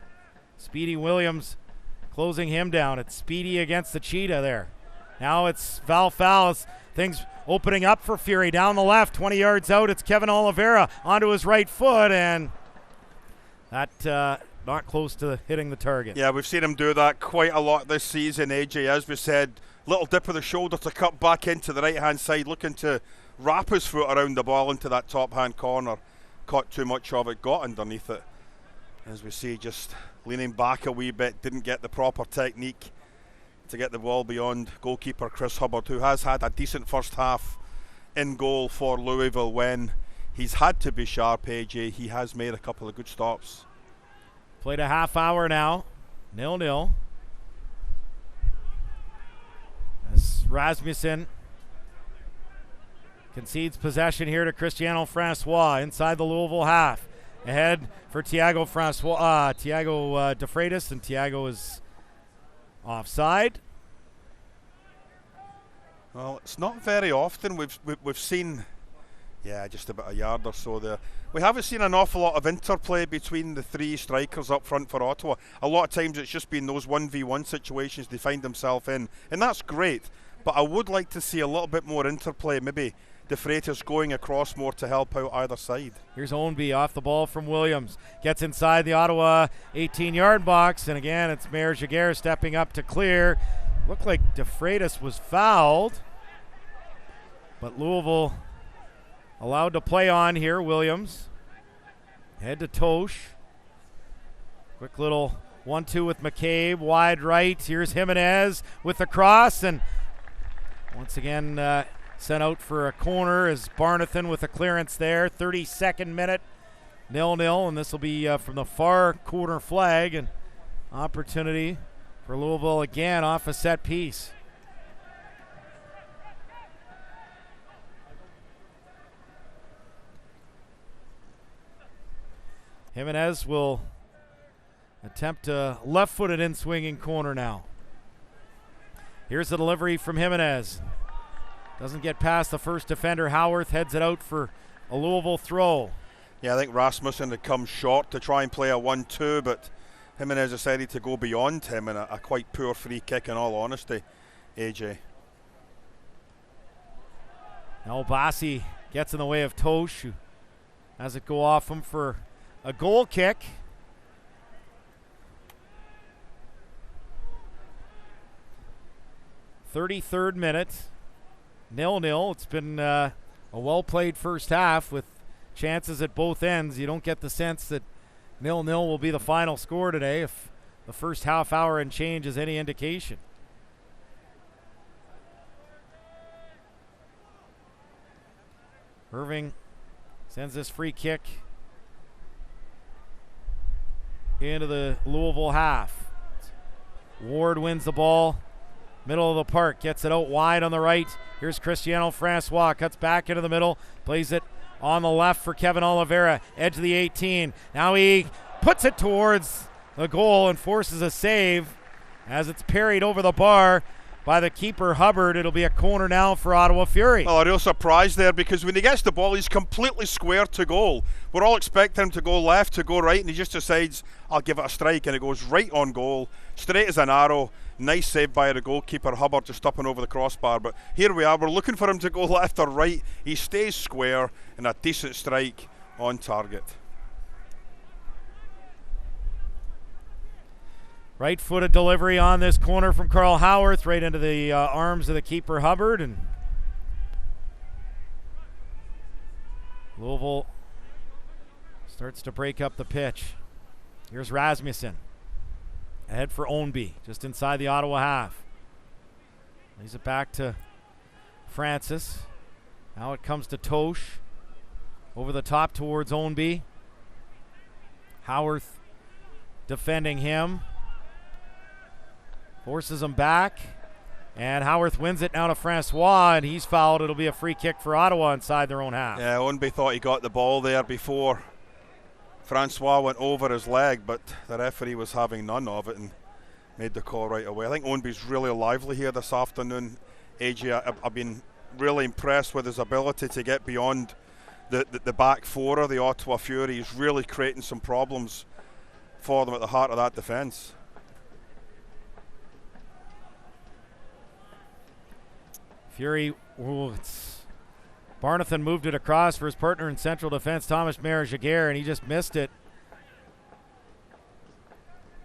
Speedy Williams closing him down. It's Speedy against the Cheetah there. Now it's Val Fowles. Things opening up for Fury down the left, 20 yards out. It's Kevin Oliveira onto his right foot, and that not close to hitting the target. Yeah, we've seen him do that quite a lot this season, AJ. As we said, little dip of the shoulder to cut back into the right-hand side, looking to wrap his foot around the ball into that top-hand corner. Caught too much of it, got underneath it. As we see, just leaning back a wee bit, didn't get the proper technique to get the ball beyond goalkeeper Chris Hubbard, who has had a decent first half in goal for Louisville. When he's had to be sharp, AJ, he has made a couple of good stops. Played a half hour now, 0-0. As Rasmussen concedes possession here to Cristiano Francois inside the Louisville half. Ahead for Thiago De Freitas, and Thiago is offside. Well, it's not very often we've seen, just about a yard or so there. We haven't seen an awful lot of interplay between the three strikers up front for Ottawa. A lot of times it's just been those 1v1 situations they find themselves in, and that's great. But I would like to see a little bit more interplay, maybe De Freitas going across more to help out either side. Here's Ownby off the ball from Williams. Gets inside the Ottawa 18-yard box, and again it's Mayer Giguère stepping up to clear. Looked like De Freitas was fouled, but Louisville allowed to play on here. Williams. Head to Tosh. Quick little 1-2 with McCabe. Wide right. Here's Jimenez with the cross, and once again sent out for a corner as Barnathan with a clearance there. 32nd minute, 0-0, and this will be from the far corner flag, and opportunity for Louisville again off a set piece. Jimenez will attempt a left-footed in-swinging corner now. Here's the delivery from Jimenez. Doesn't get past the first defender. Howarth heads it out for a Louisville throw. Yeah, I think Rasmussen had come short to try and play a 1-2, but Jimenez decided to go beyond him in a quite poor free kick, in all honesty, AJ. Now Obasi gets in the way of Tosh, who has it go off him for a goal kick. '33rd minute, 0-0. It's been a well-played first half with chances at both ends. You don't get the sense that 0-0 will be the final score today if the first half hour and change is any indication. Irving sends this free kick into the Louisville half. Ward wins the ball. Middle of the park, gets it out wide on the right. Here's Cristiano Francois, cuts back into the middle, plays it on the left for Kevin Oliveira, edge of the 18. Now he puts it towards the goal and forces a save as it's parried over the bar by the keeper Hubbard. It'll be a corner now for Ottawa Fury. Well, a real surprise there, because when he gets the ball, he's completely square to goal. We're all expecting him to go left, to go right, and he just decides, I'll give it a strike, and it goes right on goal, straight as an arrow. Nice save by the goalkeeper Hubbard, just up and over the crossbar. But here we are, we're looking for him to go left or right. He stays square, and a decent strike on target. Right-footed delivery on this corner from Carl Howarth, right into the arms of the keeper Hubbard, and Louisville starts to break up the pitch. Here's Rasmussen, ahead for Ownby, just inside the Ottawa half. Lays it back to Francis. Now it comes to Tosh, over the top towards Ownby. Howarth defending him. Forces him back, and Howarth wins it now to Francois, and he's fouled. It'll be a free kick for Ottawa inside their own half. Yeah, Ownby thought he got the ball there before Francois went over his leg, but the referee was having none of it and made the call right away. I think Ownby's really lively here this afternoon. AJ, I've been really impressed with his ability to get beyond the back four of the Ottawa Fury. He's really creating some problems for them at the heart of that defence. Fury, Barnathan moved it across for his partner in central defense, Thomas Mayer-Jaguar, and he just missed it.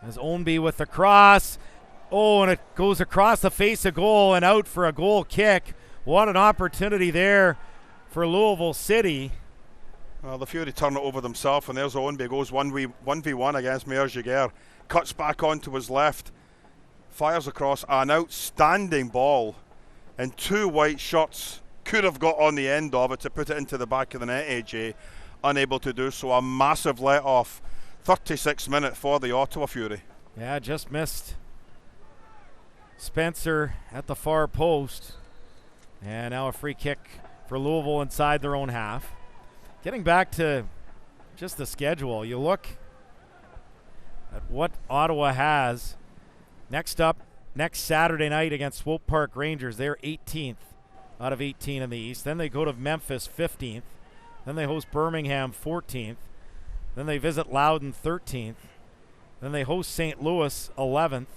As Ownby with the cross. Oh, and it goes across the face of goal and out for a goal kick. What an opportunity there for Louisville City. Well, the Fury turn it over themselves, and there's Ownby, goes 1v1 against Mayer-Jaguar. Cuts back onto his left, fires across an outstanding ball. And two white shirts could have got on the end of it to put it into the back of the net, AJ. Unable to do so. A massive let-off. 36 minute for the Ottawa Fury. Yeah, just missed Spencer at the far post. And now a free kick for Louisville inside their own half. Getting back to just the schedule, you look at what Ottawa has. Next up, next Saturday night against Swope Park Rangers. They're 18th out of 18 in the East. Then they go to Memphis 15th. Then they host Birmingham 14th. Then they visit Loudoun 13th. Then they host St. Louis 11th.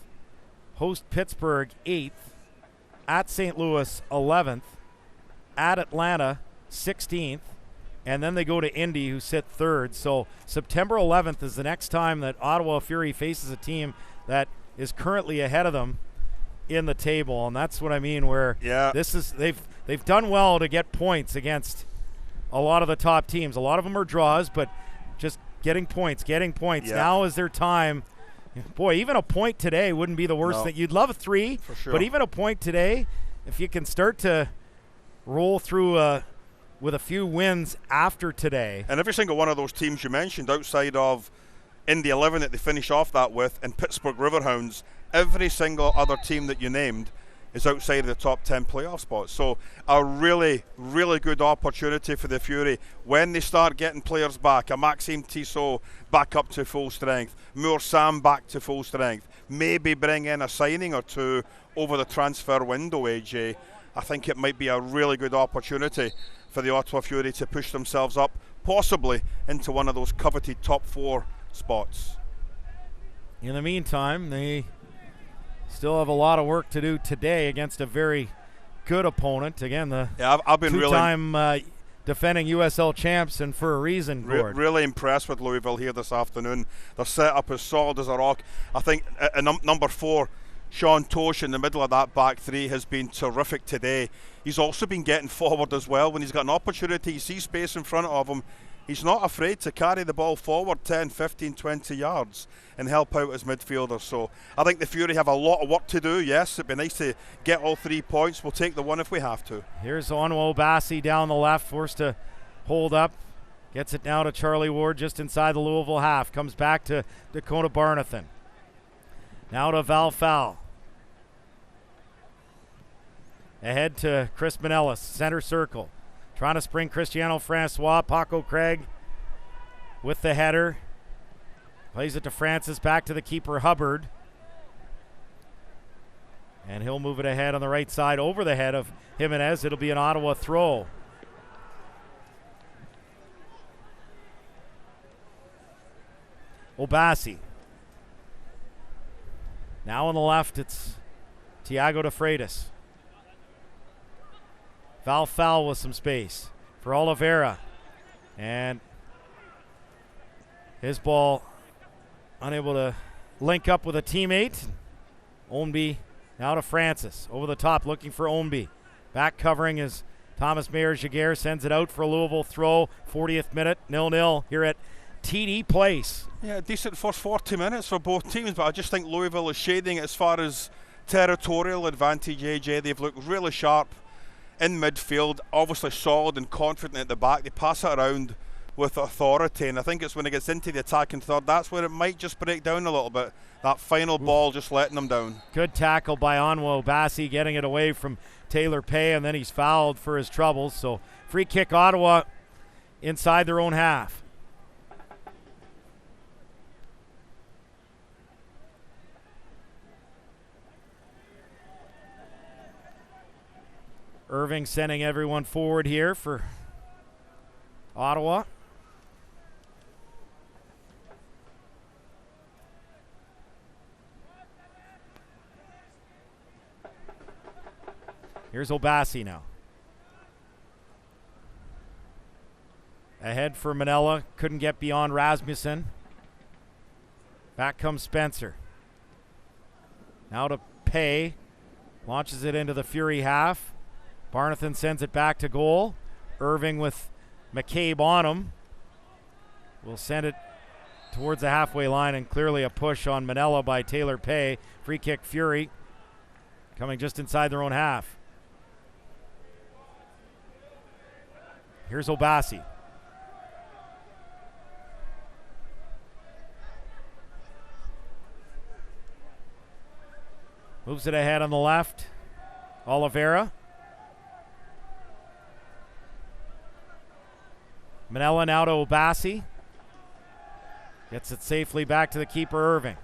Host Pittsburgh 8th. At St. Louis 11th. At Atlanta 16th. And then they go to Indy, who sit 3rd. So September 11th is the next time that Ottawa Fury faces a team that is currently ahead of them in the table, and that's what I mean. Where this is they've done well to get points against a lot of the top teams. A lot of them are draws, but just getting points. Yeah. Now is their time. Boy, even a point today wouldn't be the worst thing. You'd love a 3, for sure. But even a point today, if you can start to roll through with a few wins after today. And every single one of those teams you mentioned, outside of Indy 11 that they finish off that with, and Pittsburgh Riverhounds, every single other team that you named is outside of the top 10 playoff spots. So a really, really good opportunity for the Fury when they start getting players back. A Maxime Tissot back up to full strength. Moore Sam back to full strength. Maybe bring in a signing or two over the transfer window, AJ. I think it might be a really good opportunity for the Ottawa Fury to push themselves up, possibly into one of those coveted top 4 spots. In the meantime, they still have a lot of work to do today against a very good opponent. Again, the I've been two-time defending USL champs, and for a reason, Gord. Really impressed with Louisville here this afternoon. Their setup is solid as a rock. I think number 4, Sean Tosh, in the middle of that back 3, has been terrific today. He's also been getting forward as well. When he's got an opportunity, he sees space in front of him, He's not afraid to carry the ball forward 10, 15, 20 yards and help out his midfielders. So I think the Fury have a lot of work to do. Yes, it'd be nice to get all 3 points. We'll take the one if we have to. Here's Onwo Bassi down the left, forced to hold up. Gets it now to Charlie Ward just inside the Louisville half. Comes back to Dakota Barnathan. Now to Val Fowl. Ahead to Chris Manellis, center circle. Trying to spring Cristiano Francois. Paco Craig with the header. Plays it to Francis, back to the keeper Hubbard. And he'll move it ahead on the right side over the head of Jimenez. It'll be an Ottawa throw. Obasi. Now on the left, it's Thiago de Freitas. Val Fowl with some space for Oliveira. And his ball unable to link up with a teammate. Ownby now to Francis. Over the top looking for Ownby. Back covering is Thomas Mayer-Jaguar. Sends it out for a Louisville throw. 40th minute, 0-0 here at TD Place. Yeah, decent first 40 minutes for both teams, but I just think Louisville is shading as far as territorial advantage, AJ. They've looked really sharp in midfield, obviously solid and confident at the back. They pass it around with authority, and I think it's when it gets into the attacking third, that's where it might just break down a little bit. That final ball just letting them down. Good tackle by Onwo Bassi, getting it away from Taylor Pay, and then he's fouled for his troubles. So free kick Ottawa inside their own half. Irving sending everyone forward here for Ottawa. Here's Obasi now. Ahead for Manella. Couldn't get beyond Rasmussen. Back comes Spencer. Now to Pay. Launches it into the Fury half. Barnathan sends it back to goal. Irving with McCabe on him. Will send it towards the halfway line, and clearly a push on Manella by Taylor Pay. Free kick Fury. Coming just inside their own half. Here's Obasi. Moves it ahead on the left. Oliveira. Manella now to Obasi. Gets it safely back to the keeper, Irving.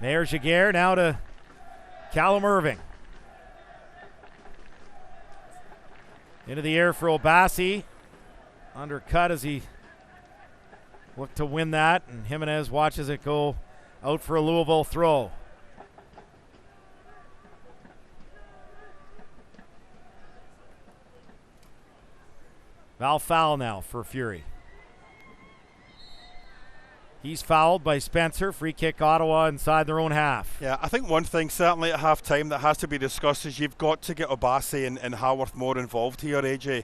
Mayer-Jaguar now to Callum Irving. Into the air for Obasi. Undercut as he looked to win that, and Jimenez watches it go out for a Louisville throw. Val Fowl now for Fury. He's fouled by Spencer. Free kick Ottawa inside their own half. Yeah, I think one thing certainly at half-time that has to be discussed is you've got to get Obasi and Haworth more involved here, AJ.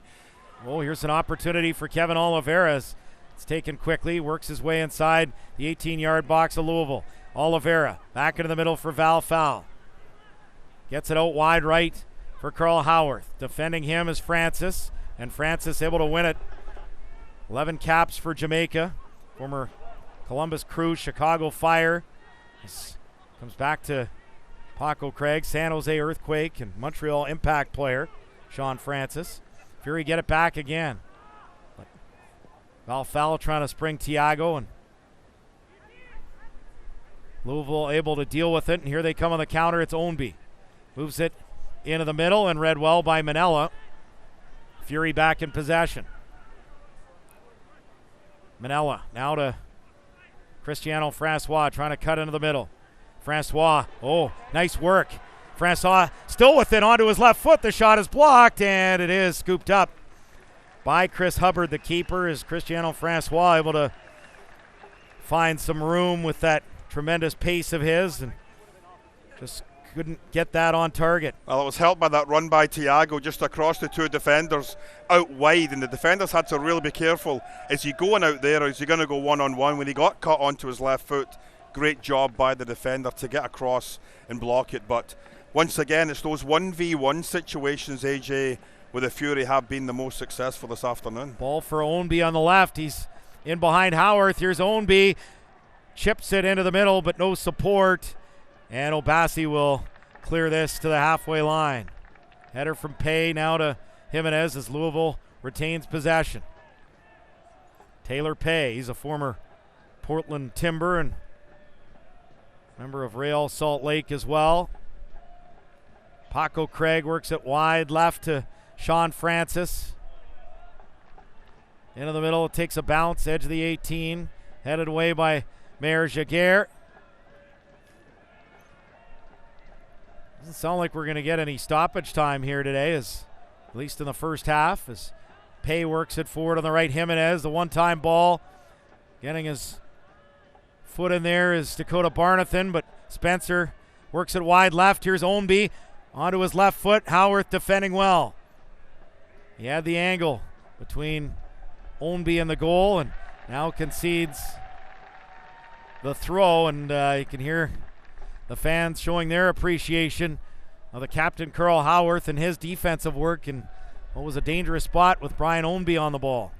Oh, here's an opportunity for Kevin Oliveira. It's taken quickly, works his way inside the 18-yard box of Louisville. Oliveira back into the middle for Val Fowl. Gets it out wide right for Carl Haworth. Defending him is Francis, and Francis able to win it. 11 caps for Jamaica. Former Columbus Crew, Chicago Fire. This comes back to Paco Craig, San Jose Earthquake, and Montreal Impact player, Sean Francis. Fury get it back again. But Val Fowl trying to spring Thiago, and Louisville able to deal with it, and here they come on the counter. It's Ownby. Moves it into the middle and read well by Manella. Fury back in possession. Manella now to Cristiano Francois trying to cut into the middle. Francois, oh, nice work. Francois still with it onto his left foot. The shot is blocked, and it is scooped up by Chris Hubbard, the keeper. Is Cristiano Francois able to find some room with that tremendous pace of his and just couldn't get that on target. Well, it was helped by that run by Thiago just across the two defenders out wide, and the defenders had to really be careful. Is he going out there, or is he going to go one-on-one? When he got cut onto his left foot, great job by the defender to get across and block it. But once again, it's those 1v1 situations, AJ, where the Fury have been the most successful this afternoon. Ball for Ownby on the left. He's in behind Howarth. Here's Ownby. Chips it into the middle, but no support. And Obasi will clear this to the halfway line. Header from Pay now to Jimenez as Louisville retains possession. Taylor Pay, he's a former Portland Timber and member of Real Salt Lake as well. Paco Craig works it wide left to Sean Francis. Into the middle, it takes a bounce, edge of the 18. Headed away by Mayor Jaguar. Doesn't sound like we're going to get any stoppage time here today, at least in the first half, as Pay works it forward on the right. Jimenez, the one-time ball. Getting his foot in there is Dakota Barnathan, but Spencer works it wide left. Here's Ownby onto his left foot. Howarth defending well. He had the angle between Ownby and the goal, and now concedes the throw, and you can hear the fans showing their appreciation of the captain, Carl Howarth, and his defensive work in what was a dangerous spot with Brian Ownby on the ball.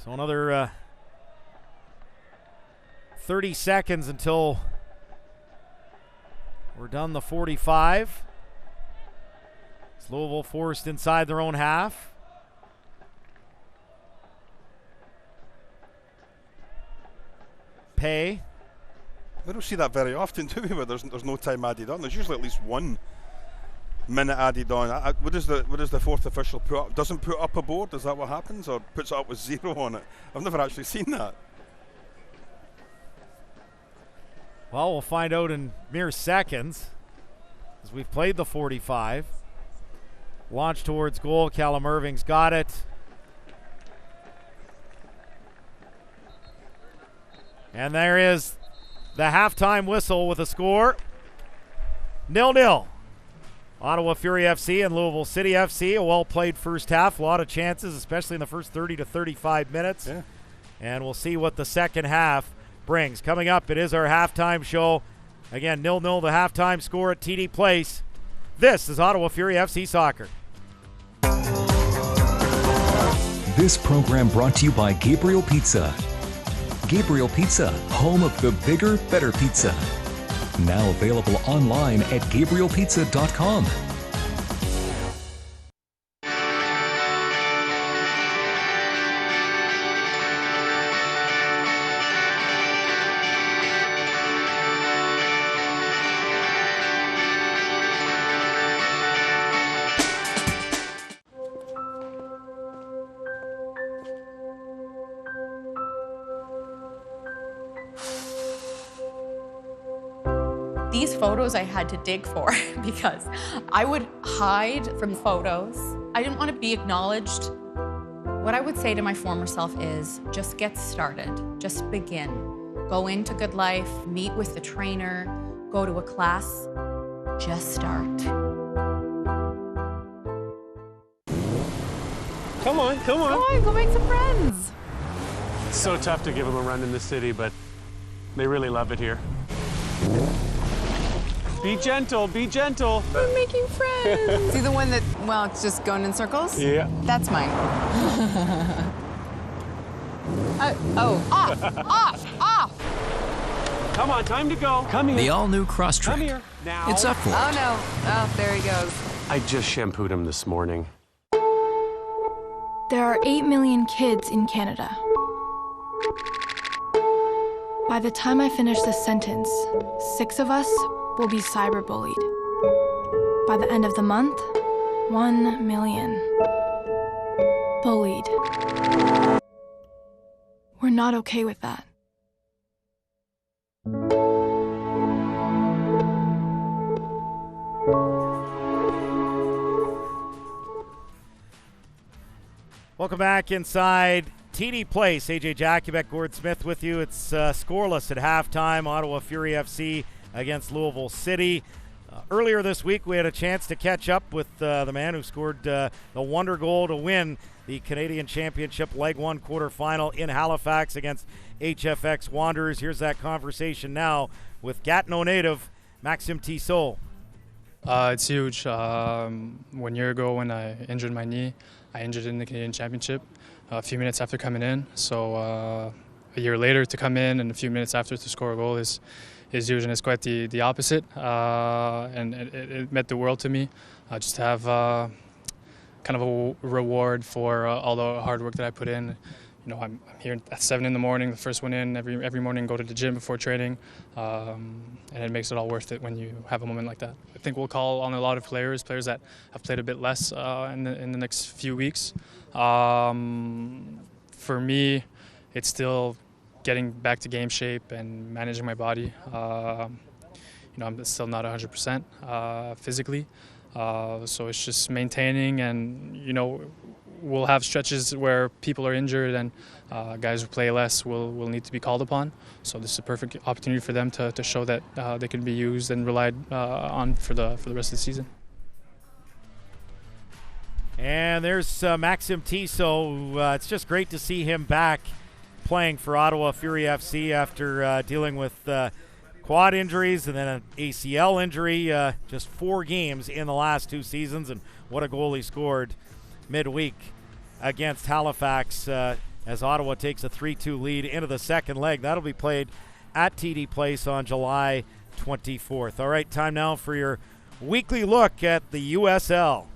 So another 30 seconds until we're done the 45. It's Louisville forced inside their own half. Pay. We don't see that very often, do we? Where there's no time added on. There's usually at least 1 minute added on. What does the fourth official put up? Doesn't put up a board? Is that what happens, or puts it up with 0 on it? I've never actually seen that. Well, we'll find out in mere seconds as we've played the 45. Launch towards goal. Callum Irving's got it. And there is the halftime whistle with a score. 0-0. Ottawa Fury FC and Louisville City FC. A well-played first half. A lot of chances, especially in the first 30 to 35 minutes. Yeah. And we'll see what the second half brings. Coming up, it is our halftime show. Again, 0-0 the halftime score at TD Place. This is Ottawa Fury FC Soccer. This program brought to you by Gabriel Pizza. Gabriel Pizza, home of the bigger, better pizza. Now available online at GabrielPizza.com. These photos I had to dig for because I would hide from photos. I didn't want to be acknowledged. What I would say to my former self is just get started, just begin. Go into Good Life, meet with the trainer, go to a class, just start. Come on. Come on, go make some friends. It's so tough to give them a run in the city, but they really love it here. Be gentle, be gentle. We're making friends. See the one that, well, it's just going in circles? Yeah. That's mine. Off. Come on, time to go. Come here. The all-new Crosstrek. Come here. Now. It's up for it. Oh, no. Oh, there he goes. I just shampooed him this morning. There are 8 million kids in Canada. By the time I finish this sentence, 6 of us will be cyberbullied. By the end of the month, 1 million. Bullied. We're not okay with that. Welcome back inside TD Place, AJ Jakubek, Gord Smith with you. It's scoreless at halftime. Ottawa Fury FC against Louisville City. Earlier this week, we had a chance to catch up with the man who scored the wonder goal to win the Canadian Championship Leg 1 quarterfinal in Halifax against HFX Wanderers. Here's that conversation now with Gatineau native Maxime Tissot. It's huge. 1 year ago when I injured my knee, I injured it in the Canadian Championship a few minutes after coming in. So a year later to come in and a few minutes after to score a goal is huge, and it's quite the opposite. And it meant the world to me just to have kind of a reward for all the hard work that I put in. You know, I'm here at 7 in the morning, the first one in every morning, go to the gym before training, and it makes it all worth it when you have a moment like that. I think we'll call on a lot of players that have played a bit less in the next few weeks. For me, it's still getting back to game shape and managing my body. You know, I'm still not 100% physically, so it's just maintaining, and you know, we'll have stretches where people are injured and guys who play less will need to be called upon. So this is a perfect opportunity for them to show that they can be used and relied on for the rest of the season. And there's Maxime Tissot. It's just great to see him back playing for Ottawa Fury FC after dealing with quad injuries and then an ACL injury. Just 4 games in the last 2 seasons, and what a goal he scored midweek against Halifax as Ottawa takes a 3-2 lead into the second leg. That'll be played at TD Place on July 24th. All right, time now for your weekly look at the USL.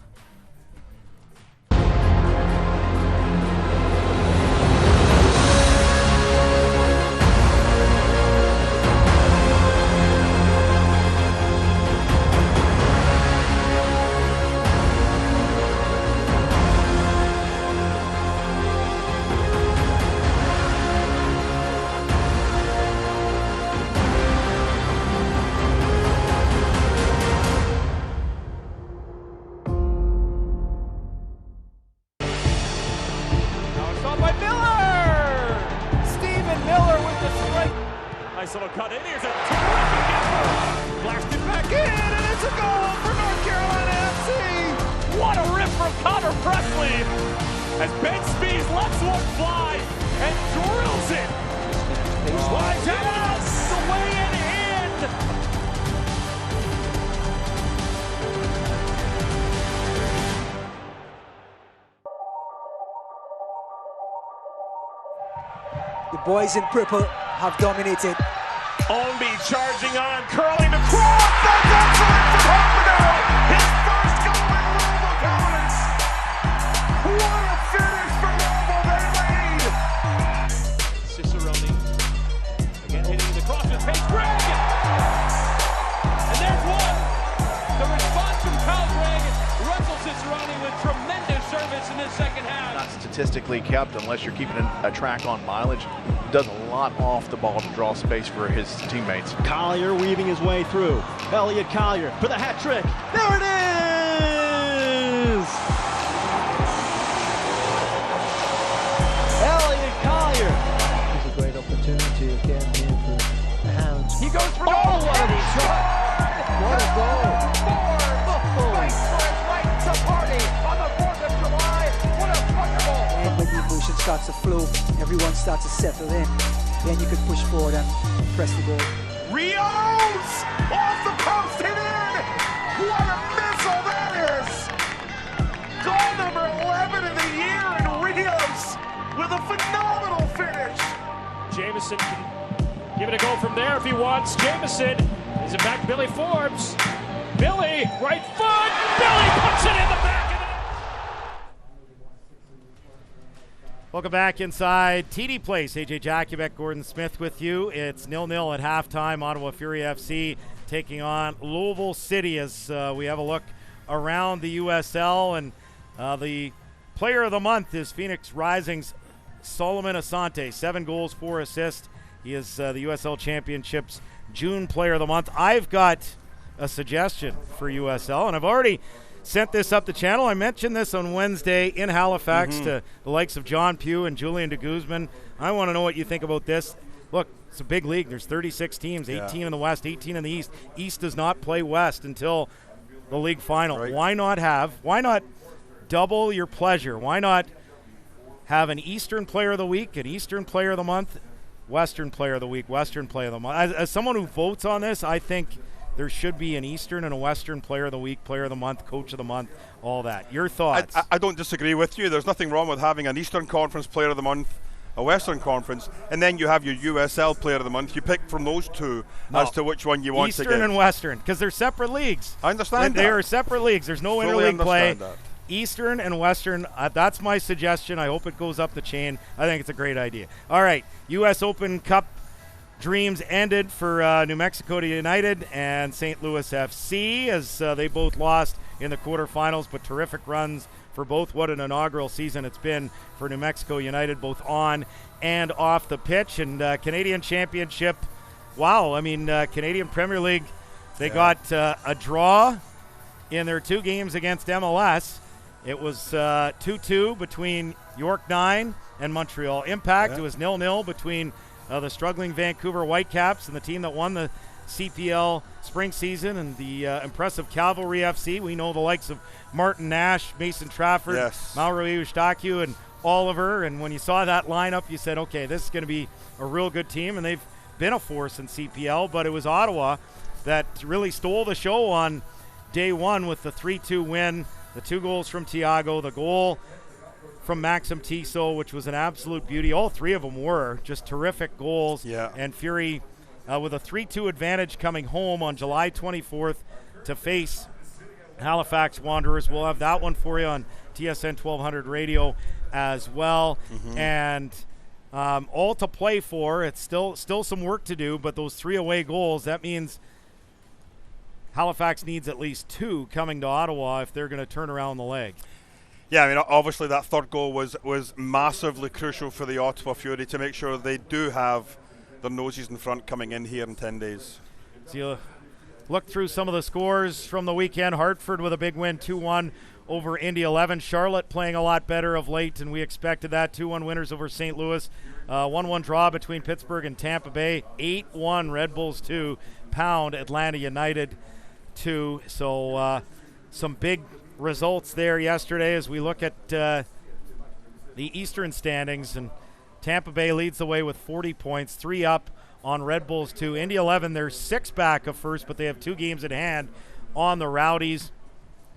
Nice little cut in. Here's a terrific effort. Blasted back in, and it's a goal for North Carolina FC. What a rip from Connor Presley as Ben Spees lets one fly and drills it. Slides out the way and in. The boys in purple have dominated. Ownby charging on, curling the cross. That's excellent for Pompano. His first goal in Louisville Collins. What a finish for Louisville. They lead. Cicerone again hitting the cross with Pace Greg. And there's one. The response from Kyle Gregg. Russell Cicerone with tremendous service in this second half. Not statistically kept unless you're keeping a track on mileage. Does a lot off the ball to draw space for his teammates. Collier weaving his way through. Elliot Collier for the hat trick. There it is! Elliot Collier. It's a great opportunity again here for the Hounds. He goes for goal. What a shot! What a goal! Right for his right to party on the 4th of July. What a wonderful! And when the emotion starts to flow, everyone starts to settle in. Then you can push forward and press the goal. Rios! Off the post and in! What a missile that is! Goal number 11 of the year in Rios with a phenomenal finish. Jamison can give it a go from there if he wants. Jamison is it back to Billy Forbes. Billy, right foot! Billy puts it in the back of the net! Welcome back inside TD Place. AJ Jakubek, Gordon Smith with you. It's 0-0 at halftime. Ottawa Fury FC taking on Louisville City as we have a look around the USL. And the player of the month is Phoenix Rising's Solomon Asante. 7 goals, 4 assists. He is the USL Championship's June player of the month. I've got a suggestion for USL, and I've already sent this up the channel. I mentioned this on Wednesday in Halifax to the likes of John Pugh and Julian de Guzman. I want to know what you think about this. Look, it's a big league. There's 36 teams, 18 in the West, 18 in the East. East does not play West until the league final. Right. Why not double your pleasure? Why not have an Eastern Player of the Week, an Eastern Player of the Month, Western Player of the Week, Western Player of the Month? As someone who votes on this, I think there should be an Eastern and a Western Player of the Week, Player of the Month, Coach of the Month, all that. Your thoughts? I don't disagree with you. There's nothing wrong with having an Eastern Conference Player of the Month, a Western Conference, and then you have your USL Player of the Month. You pick from those two as to which one you want to get. Eastern and Western, because they're separate leagues. I understand They that. are separate leagues. There's no Fully interleague play. understand that. Eastern and Western, that's my suggestion. I hope it goes up the chain. I think it's a great idea. All right, U.S. Open Cup dreams ended for New Mexico United and St. Louis FC as they both lost in the quarterfinals, but terrific runs for both. What an inaugural season it's been for New Mexico United, both on and off the pitch. And Canadian Championship, wow, I mean, Canadian Premier League, they got a draw in their 2 games against MLS. It was 2-2 between York 9 and Montreal Impact. It was 0-0 between the struggling Vancouver Whitecaps and the team that won the CPL spring season, and the impressive Cavalry FC. We know the likes of Martin Nash, Mason Trafford, Mauro Eustachio, and Oliver. And when you saw that lineup, you said, okay, this is going to be a real good team, and they've been a force in CPL. But it was Ottawa that really stole the show on day one with the 3-2 win, the 2 goals from Thiago, the goal from Maxim Tissot, which was an absolute beauty. All 3 of them were just terrific goals. And Fury with a 3-2 advantage coming home on July 24th to face Halifax Wanderers. We'll have that one for you on TSN 1200 radio as well. And all to play for. It's still some work to do, but those 3 away goals, that means Halifax needs at least 2 coming to Ottawa if they're going to turn around the leg. Yeah, I mean, obviously that third goal was massively crucial for the Ottawa Fury to make sure they do have their noses in front coming in here in 10 days. So you look through some of the scores from the weekend. Hartford with a big win, 2-1 over Indy 11. Charlotte playing a lot better of late, and we expected that. 2-1 winners over St. Louis. 1-1 draw between Pittsburgh and Tampa Bay. 8-1 Red Bulls 2, pound Atlanta United 2. So some big results there yesterday as we look at the Eastern standings, and Tampa Bay leads the way with 40 points, 3 up on Red Bulls 2. Indy 11, they're 6 back of first, but they have 2 games at hand on the Rowdies.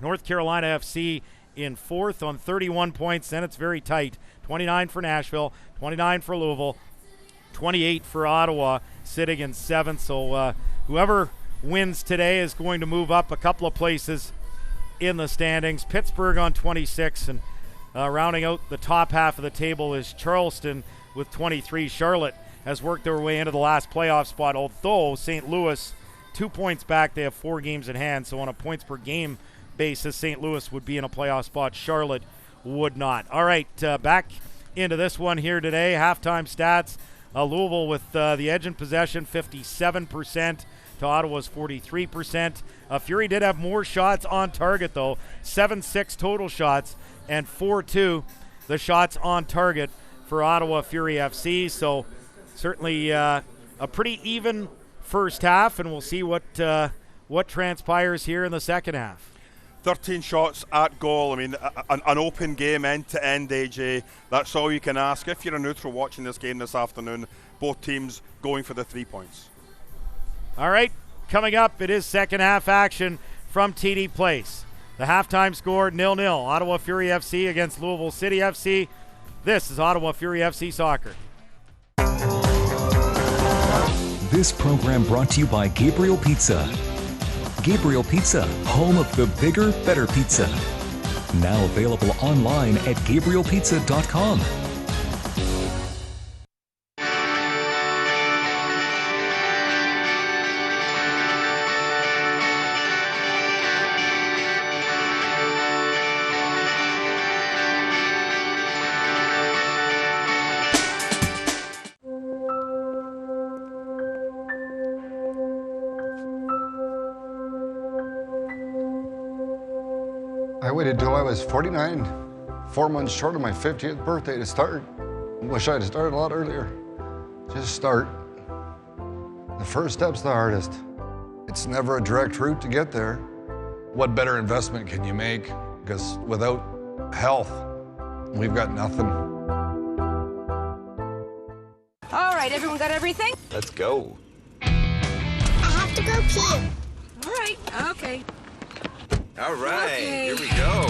North Carolina FC in 4th on 31 points. Then it's very tight. 29 for Nashville, 29 for Louisville, 28 for Ottawa, sitting in 7th. So whoever wins today is going to move up a couple of places in the standings. Pittsburgh on 26, and rounding out the top half of the table is Charleston with 23. Charlotte has worked their way into the last playoff spot, although St. Louis 2 points back. They have 4 games in hand, so on a points per game basis, St. Louis would be in a playoff spot. Charlotte would not. All right, back into this one here today. Halftime stats. Louisville with the edge in possession, 57% to Ottawa's 43%. Fury did have more shots on target, though. 7-6 total shots and 4-2 the shots on target for Ottawa Fury FC. So certainly a pretty even first half, and we'll see what transpires here in the second half. 13 shots at goal. I mean, an open game end to end, AJ. That's all you can ask. If you're a neutral watching this game this afternoon, both teams going for the 3 points. All right, coming up, it is second half action from TD Place. The halftime score 0-0. Ottawa Fury FC against Louisville City FC. This is Ottawa Fury FC Soccer. This program brought to you by Gabriel Pizza. Gabriel Pizza, home of the bigger, better pizza. Now available online at GabrielPizza.com. waited till I was 49, 4 months short of my 50th birthday to start. Wish I'd started a lot earlier. Just start. The first step's the hardest. It's never a direct route to get there. What better investment can you make? Because without health, we've got nothing. All right, everyone got everything? Let's go. I have to go pee. All right, okay. All right, Okay. here we go.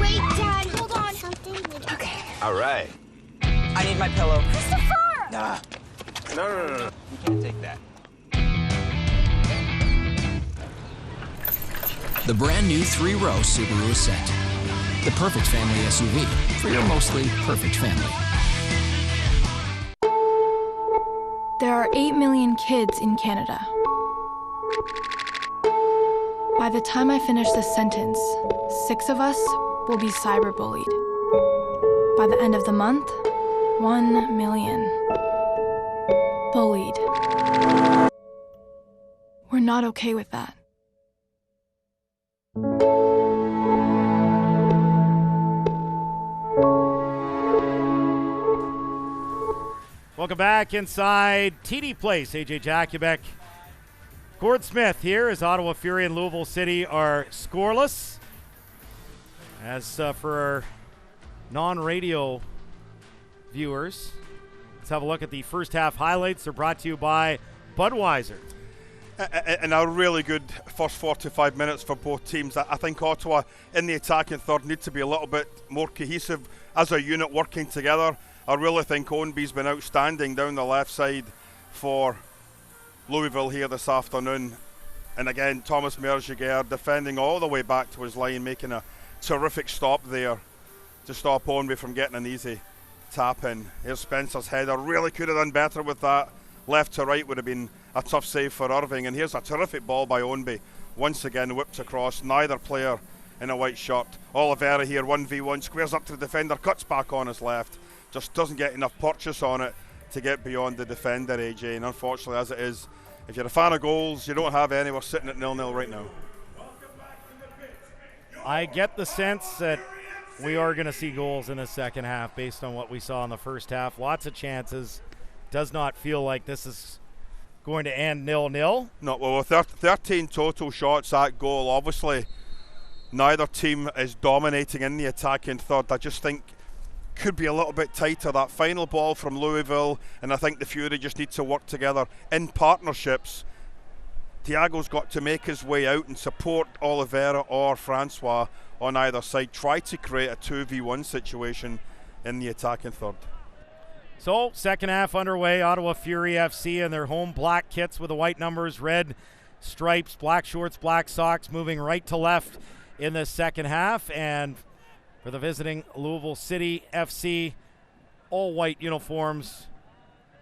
Wait, Dad, hold on. Something. Okay. All right. I need my pillow. Christopher! Nah. No. You can't take that. The brand new 3-row Subaru Ascent. The perfect family SUV for your mostly perfect family. There are 8 million kids in Canada. By the time I finish this sentence, 6 of us will be cyberbullied. By the end of the month, 1 million. Bullied. We're not okay with that. Welcome back inside TD Place. AJ Jakubek, Gord Smith here as Ottawa Fury and Louisville City are scoreless. As for our non-radio viewers, let's have a look at the first half highlights. They're brought to you by Budweiser. And a really good first 45 minutes for both teams. I think Ottawa in the attacking third need to be a little bit more cohesive as a unit working together. I really think Ownby's been outstanding down the left side for Louisville here this afternoon. And again, Thomas Meyer-Giguère defending all the way back to his line, making a terrific stop there to stop Ownby from getting an easy tap in. Here's Spencer's header. Really could have done better with that. Left to right would have been a tough save for Irving. And here's a terrific ball by Ownby. Once again whipped across. Neither player in a white shirt. Oliveira here 1v1. Squares up to the defender. Cuts back on his left. Just doesn't get enough purchase on it to get beyond the defender, AJ. And unfortunately, as it is, if you're a fan of goals, you don't have any. We're sitting at 0-0 right now. I get the sense that we are going to see goals in the second half based on what we saw in the first half. Lots of chances. Does not feel like this is going to end 0-0. No, well, with 13 total shots at goal, obviously neither team is dominating in the attacking third. I just think could be a little bit tighter. That final ball from Louisville, and I think the Fury just need to work together in partnerships. Thiago's got to make his way out and support Oliveira or Francois on either side. Try to create a 2v1 situation in the attacking third. So, second half underway. Ottawa Fury FC in their home black kits with the white numbers, red stripes, black shorts, black socks, moving right to left in the second half. And for the visiting Louisville City FC, all white uniforms,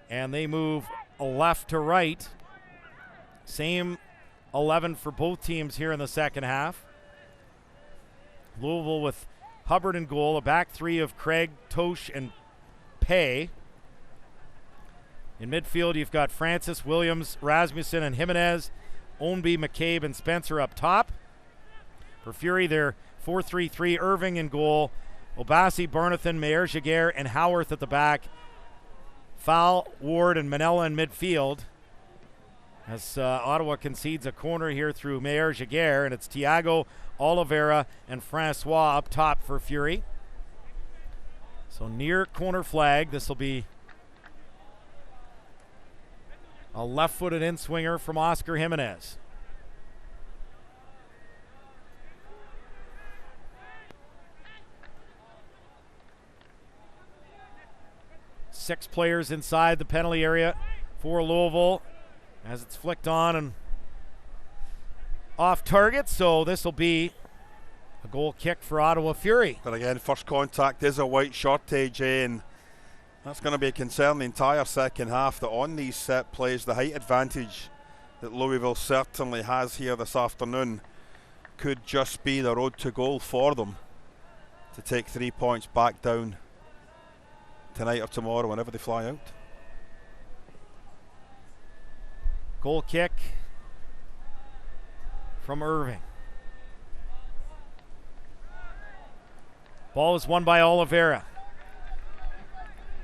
and they move left to right. Same 11 for both teams here in the second half. Louisville with Hubbard in goal, a back three of Craig, Tosh, and Pay. In midfield, you've got Francis, Williams, Rasmussen, and Jimenez. Ownby, McCabe, and Spencer up top. For Fury, they're 4-3-3, Irving in goal, Obasi, Barnathan, Meyer-Giguère, and Howarth at the back. Fowl, Ward, and Manella in midfield. As Ottawa concedes a corner here through Meyer-Giguère, and it's Thiago, Oliveira, and Francois up top for Fury. So near corner flag, this will be a left-footed in-swinger from Oscar Jimenez. Six players inside the penalty area for Louisville as it's flicked on and off target. So this will be a goal kick for Ottawa Fury. But again, first contact is a white shirt, AJ, and that's going to be a concern the entire second half, that on these set plays, the height advantage that Louisville certainly has here this afternoon could just be the road to goal for them to take 3 points back down tonight or tomorrow, whenever they fly out. Goal kick from Irving. Ball is won by Oliveira.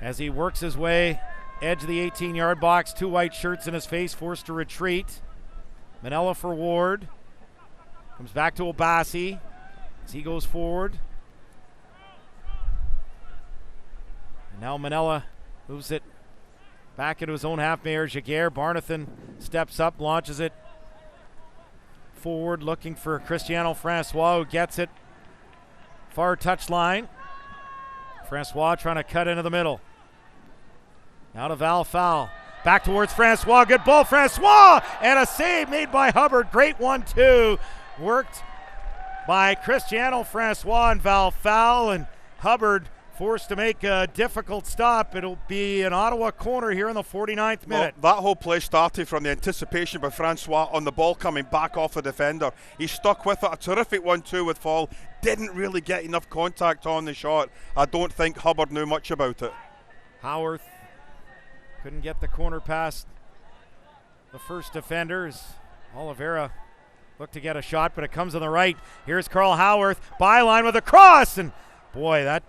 As he works his way, edge of the 18-yard box, 2 white shirts in his face, forced to retreat. Manella for Ward. Comes back to Obasi as he goes forward. And now Manella moves it back into his own half. Mayor Jaguar. Barnathan steps up, launches it forward, looking for Cristiano Francois, who gets it. Far touchline. Francois trying to cut into the middle. Now to Val Fowl. Back towards Francois. Good ball, Francois! And a save made by Hubbard. Great 1-2. Worked by Cristiano Francois and Val Fowl. And Hubbard forced to make a difficult stop. It'll be an Ottawa corner here in the 49th minute. Well, that whole play started from the anticipation by Francois on the ball coming back off the defender. He stuck with it. A terrific 1-2 with Fall. Didn't really get enough contact on the shot. I don't think Hubbard knew much about it. Howarth couldn't get the corner past the first defenders. Oliveira looked to get a shot, but it comes on the right. Here's Carl Howarth, byline with a cross, and boy, that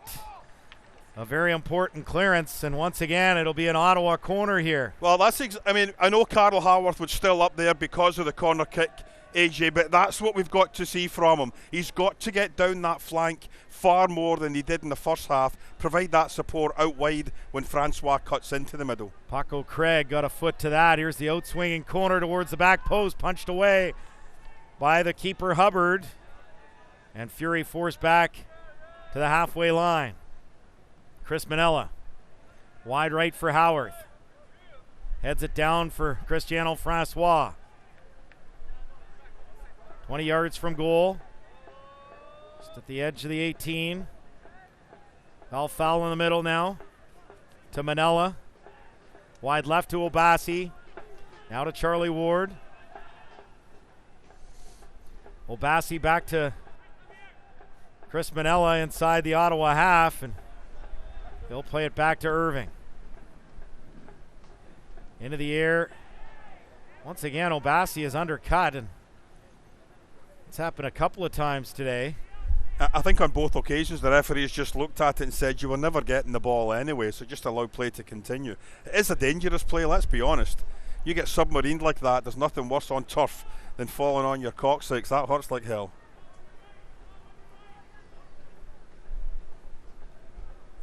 a very important clearance, and once again, it'll be an Ottawa corner here. Well, I know Carl Howarth was still up there because of the corner kick, AJ, but that's what we've got to see from him. He's got to get down that flank far more than he did in the first half, provide that support out wide when Francois cuts into the middle. Paco Craig got a foot to that. Here's the outswinging corner towards the back post, punched away by the keeper Hubbard, and Fury forced back to the halfway line. Chris Manella, wide right for Howarth. Heads it down for Cristiano Francois. 20 yards from goal. Just at the edge of the 18. Foul in the middle now to Manella. Wide left to Obasi. Now to Charlie Ward. Obasi back to Chris Manella inside the Ottawa half, and they'll play it back to Irving. Into the air. Once again, Obasi is undercut, and it's happened a couple of times today. I think on both occasions the referees just looked at it and said you were never getting the ball anyway, so just allow play to continue. It is a dangerous play, let's be honest. You get submarined like that, there's nothing worse on turf than falling on your coccyx. That hurts like hell.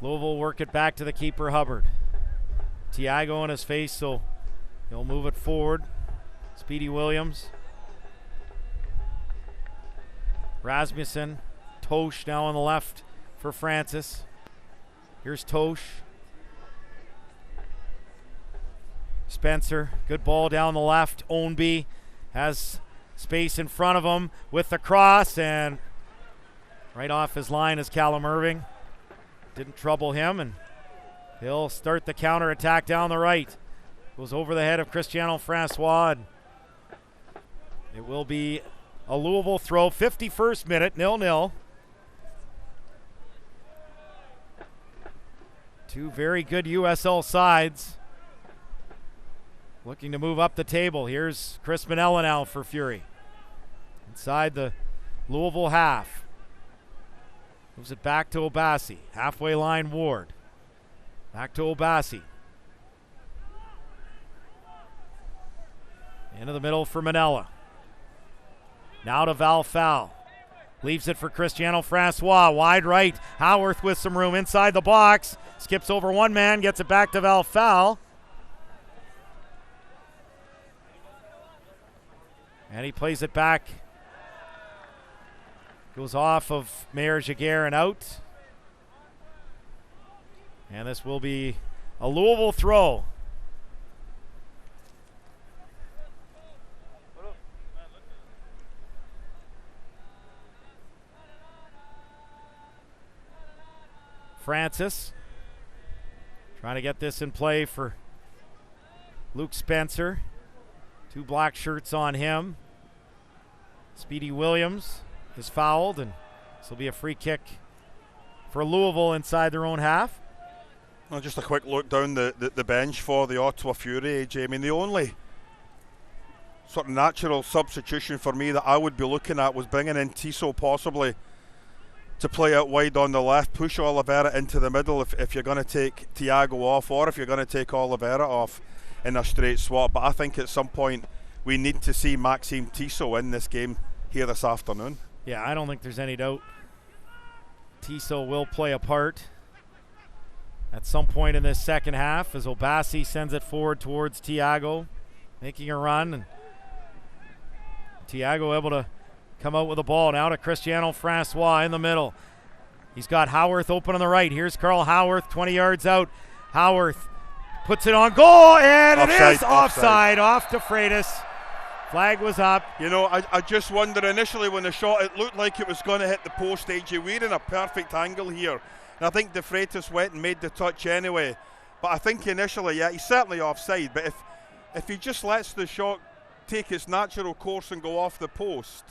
Louisville work it back to the keeper Hubbard. Tiago in his face, so he'll move it forward. Speedy Williams. Rasmussen. Tosh now on the left for Francis. Here's Tosh. Spencer, good ball down the left. Ownby has space in front of him with the cross, and right off his line is Callum Irving. Didn't trouble him, and he'll start the counter attack down the right. Goes over the head of Cristiano Francois, and it will be a Louisville throw. 51st minute, 0-0. Two very good USL sides looking to move up the table. Here's Chris Manella now for Fury. Inside the Louisville half. Moves it back to Obasi. Halfway line Ward. Back to Obasi. Into the middle for Manella. Now to Val Fowl. Leaves it for Cristiano Francois. Wide right. Howarth with some room inside the box. Skips over one man. Gets it back to Val Fowl. And he plays it back. Goes off of Mayor Jaguar and out. And this will be a Louisville throw. Francis trying to get this in play for Luke Spencer. Two black shirts on him. Speedy Williams is fouled, and this will be a free kick for Louisville inside their own half. Well, just a quick look down the bench for the Ottawa Fury, AJ. I mean, the only sort of natural substitution for me that I would be looking at was bringing in Tissot possibly to play out wide on the left, push Oliveira into the middle if you're going to take Thiago off, or if you're going to take Oliveira off in a straight swap. But I think at some point we need to see Maxime Tissot in this game here this afternoon. Yeah, I don't think there's any doubt. Tissot will play a part at some point in this second half as Obasi sends it forward towards Thiago, making a run. And Thiago able to come out with the ball now to Cristiano Francois in the middle. He's got Howarth open on the right. Here's Carl Howarth, 20 yards out. Howarth puts it on goal, and it is offside off to Freitas. Flag was up. You know, I just wonder initially when the shot, it looked like it was going to hit the post, AJ. We're in a perfect angle here. And I think De Freitas went and made the touch anyway. But I think initially, yeah, he's certainly offside. But if he just lets the shot take its natural course and go off the post,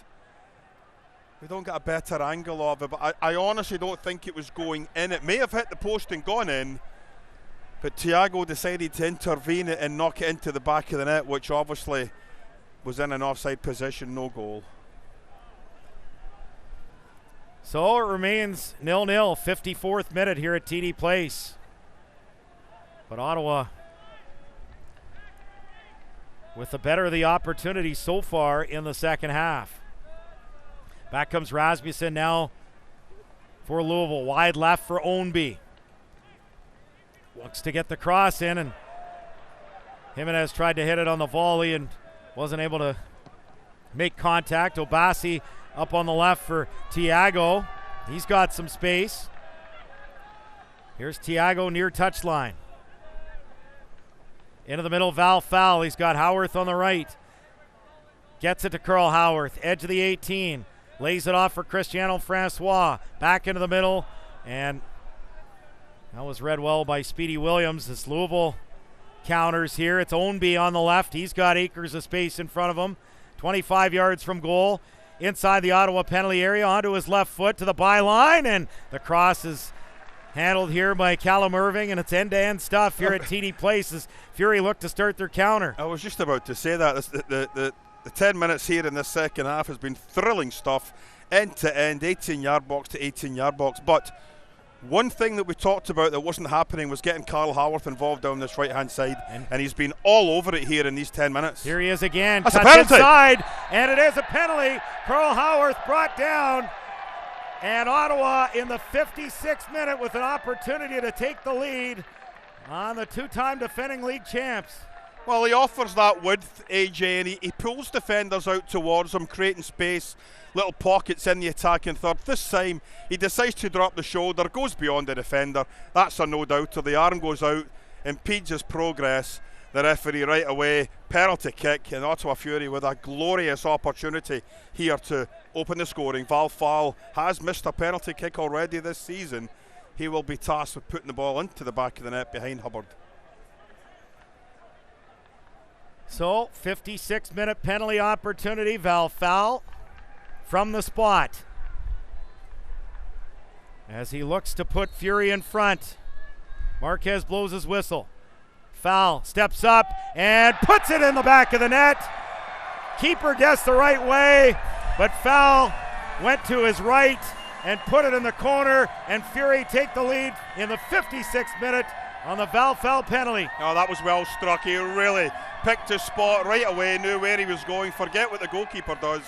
we don't get a better angle of it. But I honestly don't think it was going in. It may have hit the post and gone in, but Thiago decided to intervene and knock it into the back of the net, which obviously was in an offside position, no goal. So it remains 0-0, 54th minute here at TD Place. But Ottawa with the better of the opportunity so far in the second half. Back comes Rasmussen now for Louisville. Wide left for Ownby. Looks to get the cross in, and Jimenez tried to hit it on the volley and wasn't able to make contact. Obasi up on the left for Thiago. He's got some space. Here's Thiago near touchline. Into the middle, Val Fowl. He's got Howarth on the right. Gets it to Carl Howarth, edge of the 18. Lays it off for Cristiano Francois. Back into the middle, and that was read well by Speedy Williams. This Louisville counters here. It's Ownby on the left. He's got acres of space in front of him. 25 yards from goal. Inside the Ottawa penalty area, onto his left foot to the byline, and the cross is handled here by Callum Irving, and it's end-to-end stuff here at TD Place as Fury look to start their counter. I was just about to say that. The 10 minutes here in the second half has been thrilling stuff, end-to-end, 18-yard box to 18-yard box. But one thing that we talked about that wasn't happening was getting Carl Howarth involved down this right-hand side, and he's been all over it here in these 10 minutes. Here he is again. That's a cuts penalty. Inside, and it is a penalty. Carl Howarth brought down, and Ottawa in the 56th minute with an opportunity to take the lead on the two-time defending league champs. Well, he offers that width, AJ, and he pulls defenders out towards him, creating space, little pockets in the attacking third. This time, he decides to drop the shoulder, goes beyond the defender. That's a no-doubter. The arm goes out, impedes his progress. The referee right away, penalty kick, and Ottawa Fury with a glorious opportunity here to open the scoring. Val Fowl has missed a penalty kick already this season. He will be tasked with putting the ball into the back of the net behind Hubbard. So, 56-minute penalty opportunity. Val Fowl from the spot as he looks to put Fury in front. Marquez blows his whistle. Fowl steps up and puts it in the back of the net. Keeper guessed the right way, but Fowl went to his right and put it in the corner, and Fury take the lead in the 56th minute on the Val Fowl penalty. Oh, that was well struck. He really picked his spot right away, knew where he was going. Forget what the goalkeeper does.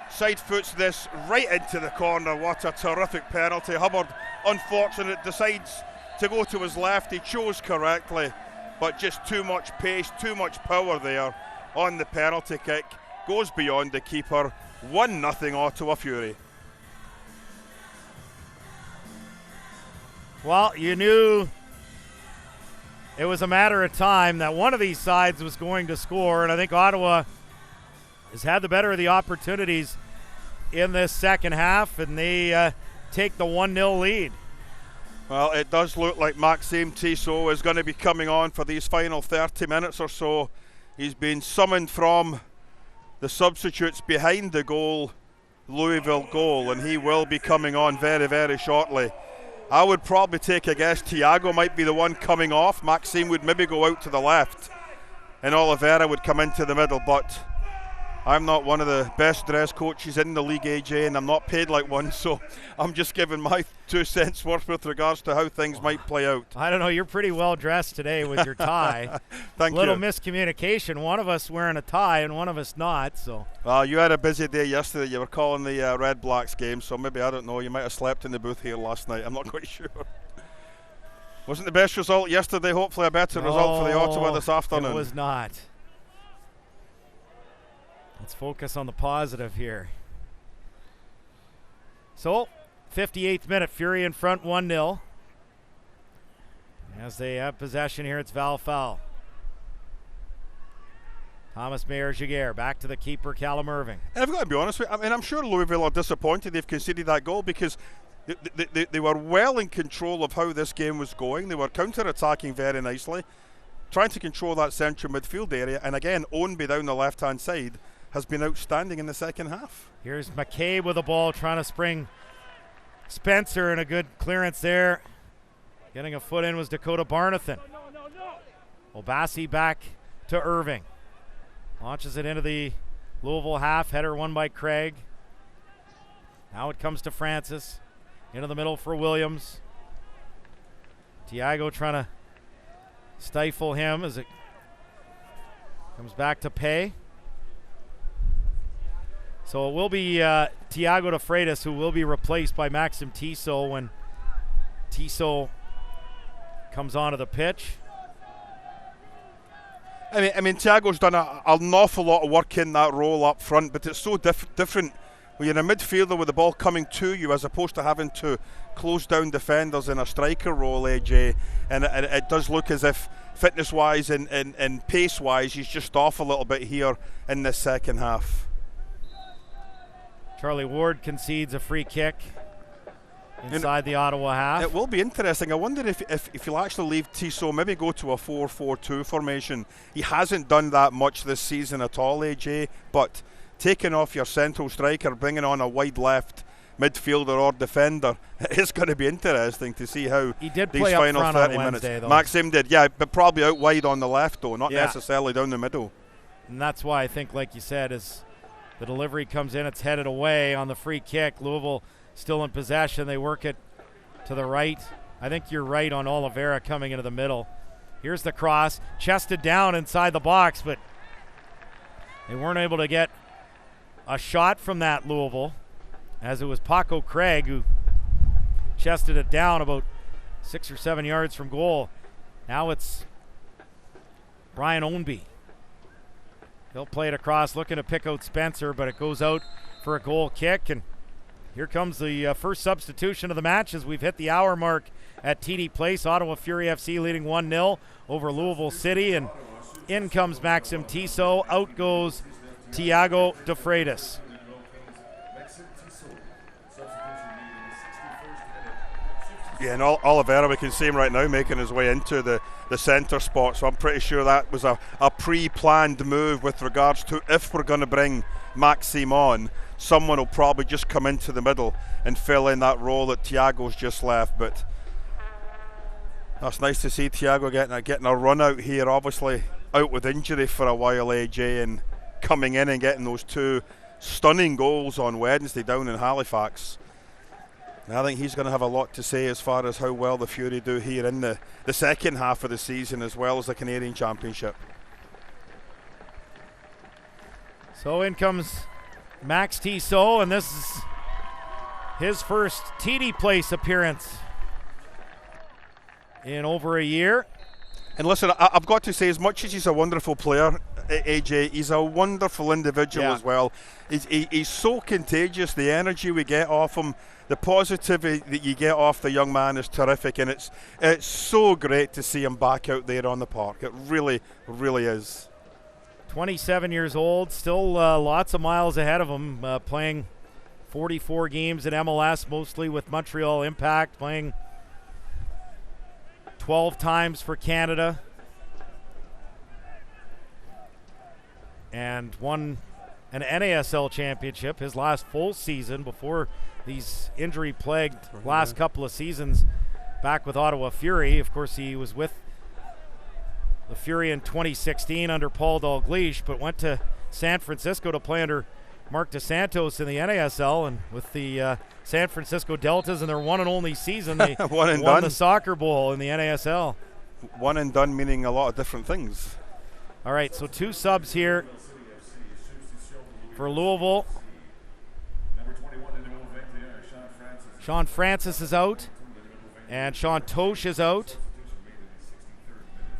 Side foots this right into the corner. What a terrific penalty. Hubbard, unfortunate, decides to go to his left. He chose correctly, but just too much pace, too much power there on the penalty kick. Goes beyond the keeper. 1-0 Ottawa Fury. Well, you knew it was a matter of time that one of these sides was going to score, and I think Ottawa has had the better of the opportunities in this second half, and they take the 1-0 lead. Well, it does look like Maxime Tissot is going to be coming on for these final 30 minutes or so. He's been summoned from the substitutes behind the goal, Louisville goal, and he will be coming on very, very shortly. I would probably take a guess Thiago might be the one coming off. Maxime would maybe go out to the left, and Oliveira would come into the middle, but I'm not one of the best dressed coaches in the league, AJ, and I'm not paid like one, so I'm just giving my 2 cents worth with regards to how things might play out. I don't know. You're pretty well dressed today with your tie. Thank Little you. miscommunication. One of us wearing a tie and one of us not. So. Well, you had a busy day yesterday. You were calling the Red Blacks game, so maybe, I don't know, you might have slept in the booth here last night. I'm not quite sure. Wasn't the best result yesterday. Hopefully a better result for the Ottawa this afternoon. It was not. Let's focus on the positive here. So, 58th minute, Fury in front 1-0. As they have possession here, it's Val Foul. Thomas Mayer-Giguère back to the keeper, Callum Irving. And I've got to be honest with you, I mean, I'm sure Louisville are disappointed they've conceded that goal because they were well in control of how this game was going. They were counter-attacking very nicely, trying to control that central midfield area, and again, Ownby down the left-hand side has been outstanding in the second half. Here's McCabe with the ball, trying to spring Spencer, and a good clearance there. Getting a foot in was Dakota Barnathan. Obasi back to Irving. Launches it into the Louisville half. Header won by Craig. Now it comes to Francis. Into the middle for Williams. Tiago trying to stifle him as it comes back to Pay. So it will be Tiago de Freitas who will be replaced by Maxim Tissot when Tissot comes onto the pitch. I mean, Tiago's done an awful lot of work in that role up front, but it's so different when you're a midfielder with the ball coming to you as opposed to having to close down defenders in a striker role, AJ. And it does look as if fitness-wise and pace-wise, he's just off a little bit here in this second half. Charlie Ward concedes a free kick inside the Ottawa half. It will be interesting. I wonder if you'll actually leave Tissot, maybe go to a 4-4-2 formation. He hasn't done that much this season at all, AJ, but taking off your central striker, bringing on a wide left midfielder or defender, it's going to be interesting to see how he did these play final up front 30 on minutes. Wednesday, though. Maxim did, yeah, but probably out wide on the left, though, not necessarily down the middle. And that's why I think, like you said, is the delivery comes in, it's headed away on the free kick. Louisville still in possession. They work it to the right. I think you're right on Oliveira coming into the middle. Here's the cross, chested down inside the box, but they weren't able to get a shot from that, Louisville, as it was Paco Craig who chested it down about 6 or 7 yards from goal. Now it's Brian Ownby. He'll play it across, looking to pick out Spencer, but it goes out for a goal kick. And here comes the first substitution of the match as we've hit the hour mark at TD Place. Ottawa Fury FC leading 1-0 over Louisville City. And in comes Maxim Tissot. Out goes Tiago de Freitas. Yeah, and Oliveira, we can see him right now making his way into the centre spot, so I'm pretty sure that was a pre-planned move with regards to if we're going to bring Maxime on, someone will probably just come into the middle and fill in that role that Tiago's just left. But that's nice to see Tiago getting a run out here, obviously out with injury for a while, AJ, and coming in and getting those 2 stunning goals on Wednesday down in Halifax. And I think he's going to have a lot to say as far as how well the Fury do here in the second half of the season as well as the Canadian Championship. So in comes Max Tissot, and this is his first TD Place appearance in over a year. And listen, I've got to say, as much as he's a wonderful player, AJ, he's a wonderful individual as well. He's so contagious. The energy we get off him, the positivity that you get off the young man is terrific, and it's so great to see him back out there on the park. It really, really is. 27 years old, still lots of miles ahead of him, playing 44 games in MLS, mostly with Montreal Impact, playing 12 times for Canada, and won an NASL championship his last full season before these injury-plagued last couple of seasons back with Ottawa Fury. Of course, he was with the Fury in 2016 under Paul Dalglish, but went to San Francisco to play under Mark DeSantos in the NASL, and with the San Francisco Deltas in their one and only season, they won the Soccer Bowl in the NASL. One and done meaning a lot of different things. All right, so 2 subs here for Louisville. Sean Francis is out, and Sean Tosh is out,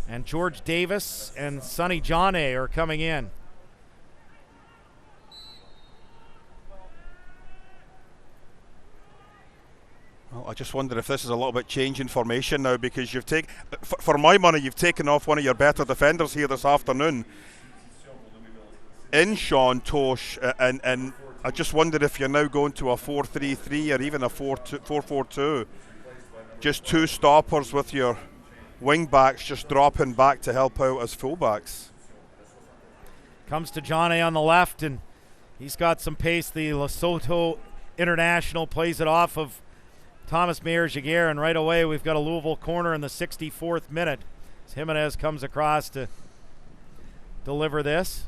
and George Davis and Sonny John are coming in. Well, I just wonder if this is a little bit change in formation now, because you've taken, for my money, you've taken off one of your better defenders here this afternoon in Sean Tosh, and I just wonder if you're now going to a 4-3-3 or even a 4-4-2. Just 2 stoppers with your wing backs just dropping back to help out as fullbacks. Comes to John on the left, and he's got some pace. The Lesotho international plays it off of Thomas Meyer-Jaguar, and right away we've got a Louisville corner in the 64th minute as Jimenez comes across to deliver this.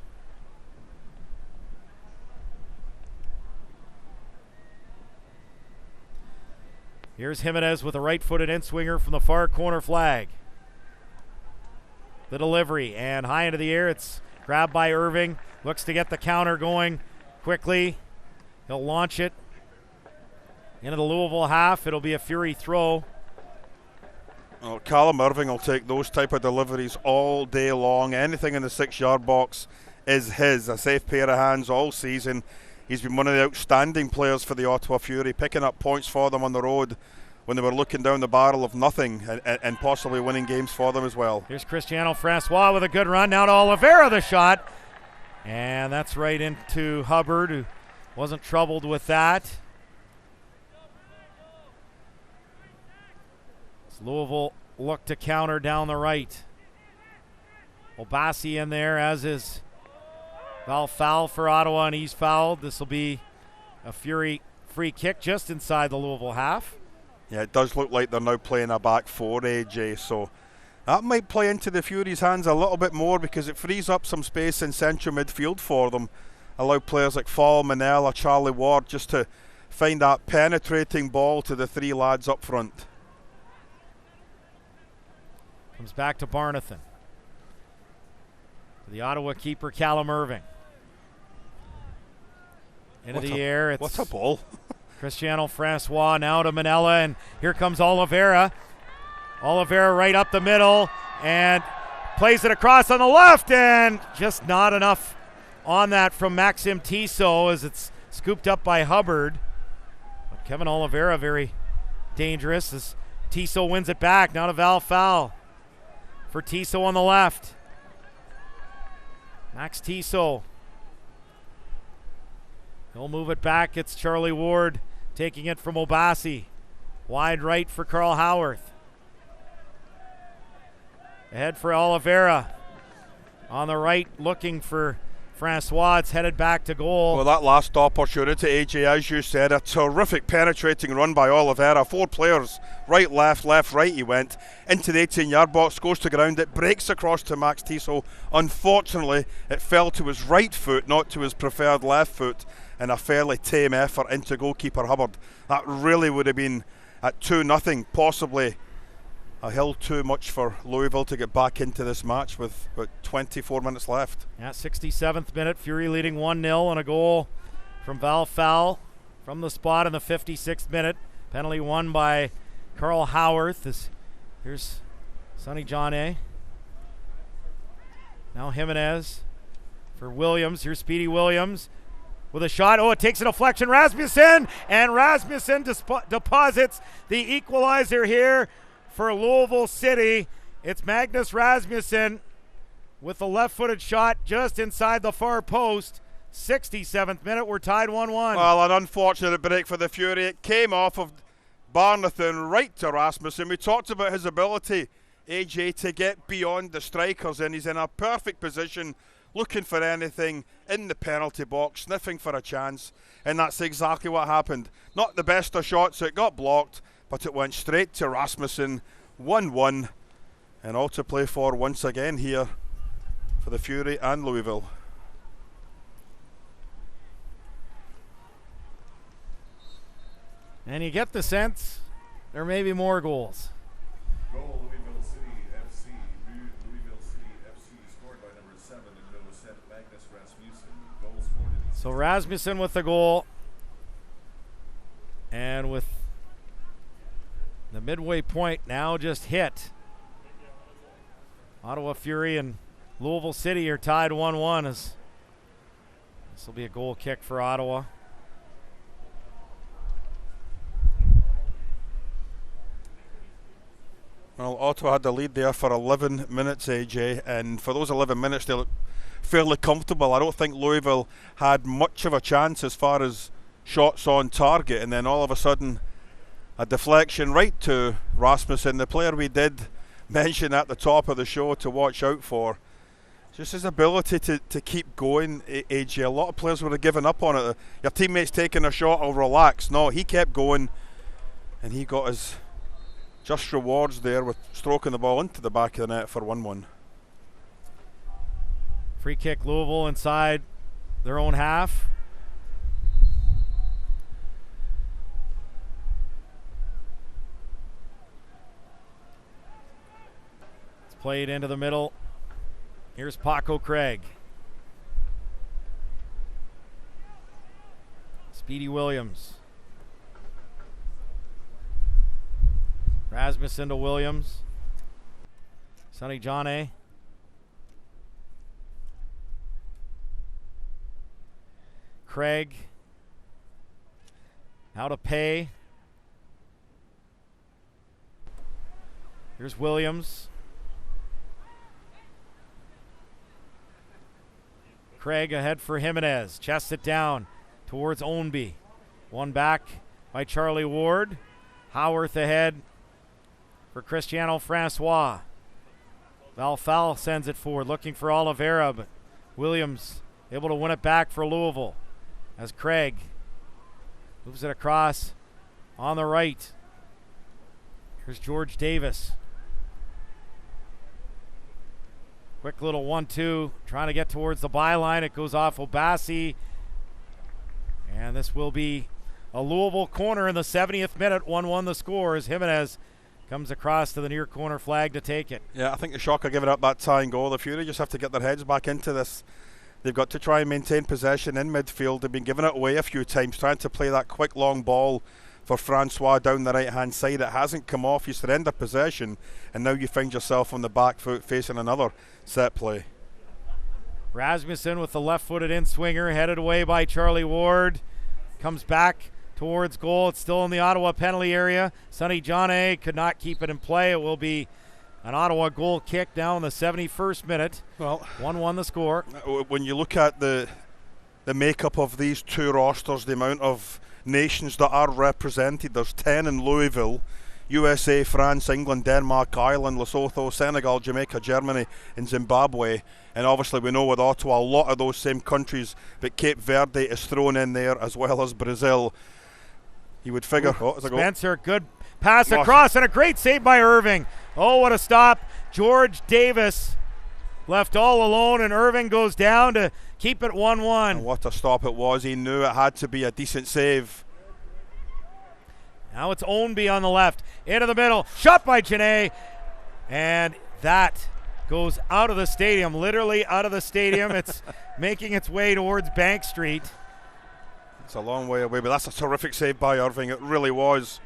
Here's Jimenez with a right-footed in-swinger from the far corner flag. The delivery, and high into the air. It's grabbed by Irving. Looks to get the counter going quickly. He'll launch it into the Louisville half. It'll be a Fury throw. Well, Callum Irving will take those type of deliveries all day long. Anything in the 6-yard box is his. A safe pair of hands all season. He's been one of the outstanding players for the Ottawa Fury, picking up points for them on the road when they were looking down the barrel of nothing, and possibly winning games for them as well. Here's Cristiano Francois with a good run. Now to Oliveira, the shot. And that's right into Hubbard, who wasn't troubled with that. As Louisville look to counter down the right. Obasi in there, as is foul for Ottawa, and he's fouled. This will be a Fury free kick just inside the Louisville half. Yeah, it does look like they're now playing a back 4, AJ, so that might play into the Fury's hands a little bit more, because it frees up some space in central midfield for them. Allow players like Fall, Manella, Charlie Ward just to find that penetrating ball to the 3 lads up front. Comes back to Barnathan. The Ottawa keeper, Callum Irving. Into the air. It's what a ball. Cristiano Francois now to Manella, and here comes Oliveira. Oliveira right up the middle and plays it across on the left, and just not enough on that from Maxim Tissot as it's scooped up by Hubbard. But Kevin Oliveira very dangerous as Tissot wins it back. Now to Val Foul for Tissot on the left. Max Tissot. He'll move it back. It's Charlie Ward taking it from Obasi. Wide right for Carl Howarth. Ahead for Oliveira. On the right, looking for Francois. It's headed back to goal. Well, that last opportunity, AJ, as you said, a terrific penetrating run by Oliveira. 4 players, right, left, right he went. Into the 18-yard box, goes to ground. It breaks across to Max Tissot. Unfortunately, it fell to his right foot, not to his preferred left foot, and a fairly tame effort into goalkeeper Hubbard. That really would have been at 2-0, possibly a hill too much for Louisville to get back into this match with about 24 minutes left. Yeah, 67th minute, Fury leading 1-0 on a goal from Val Foul from the spot in the 56th minute. Penalty won by Carl Howarth. Here's Sonny John A. Now Jimenez for Williams. Here's Speedy Williams with a shot. Oh, it takes a deflection. Rasmussen, and Rasmussen deposits the equalizer here for Louisville City. It's Magnus Rasmussen with a left-footed shot just inside the far post. 67th minute, we're tied 1-1. Well, an unfortunate break for the Fury. It came off of Barnathan right to Rasmussen. We talked about his ability, AJ, to get beyond the strikers, and he's in a perfect position, looking for anything in the penalty box, sniffing for a chance, and that's exactly what happened. Not the best of shots, it got blocked, but it went straight to Rasmussen. 1-1, and all to play for once again here for the Fury and Louisville. And you get the sense there may be more goals. Goal, Louisville City FC. Louisville City FC scored by number 7 in Millicent, Magnus Rasmussen. Goal scored in the So Rasmussen with the goal. And with the midway point now just hit, Ottawa Fury and Louisville City are tied 1-1. As this will be a goal kick for Ottawa. Well, Ottawa had the lead there for 11 minutes, AJ, and for those 11 minutes they looked fairly comfortable. I don't think Louisville had much of a chance as far as shots on target, and then all of a sudden a deflection right to Rasmussen, the player we did mention at the top of the show to watch out for. Just his ability to keep going, AJ. A lot of players would have given up on it. Your teammate's taking a shot, I'll relax. No, he kept going, and he got his just rewards there with stroking the ball into the back of the net for 1-1. Free kick, Louisville inside their own half. It's played into the middle. Here's Paco Craig. Speedy Williams. Rasmussen to Williams. Sonny John. Craig. Now to Pay. Here's Williams. Craig ahead for Jimenez. Chests it down towards Ownby. One back by Charlie Ward. Howarth ahead for Cristiano Francois. Valfal sends it forward, looking for Oliveira, but Williams able to win it back for Louisville as Craig moves it across on the right. Here's George Davis. Quick little 1-2, trying to get towards the byline. It goes off Obasi. And this will be a Louisville corner in the 70th minute. 1-1 the score as Jimenez comes across to the near corner flag to take it. Yeah, I think the Shock are giving up that tying goal. The Fury just have to get their heads back into this. They've got to try and maintain possession in midfield. They've been giving it away a few times, trying to play that quick long ball for Francois down the right hand side. It hasn't come off. You surrender possession, and now you find yourself on the back foot facing another set play. Rasmussen with the left-footed in-swinger, headed away by Charlie Ward. Comes back towards goal. It's still in the Ottawa penalty area. Sonny John could not keep it in play. It will be an Ottawa goal kick now in the 71st minute. Well, 1-1 the score. When you look at the makeup of these two rosters, the amount of nations that are represented, there's 10 in Louisville. USA, France, England, Denmark, Ireland, Lesotho, Senegal, Jamaica, Germany and Zimbabwe. And obviously we know with Ottawa a lot of those same countries, but Cape Verde is thrown in there as well as Brazil. You would figure. Spencer, good pass across and a great save by Irving. Oh, what a stop. George Davis left all alone, and Irving goes down to keep it 1-1. And what a stop it was. He knew it had to be a decent save. Now it's Ownby on the left. Into the middle. Shot by Janae. And that goes out of the stadium. Literally out of the stadium. It's making its way towards Bank Street. It's a long way away, but that's a terrific save by Irving. It really was.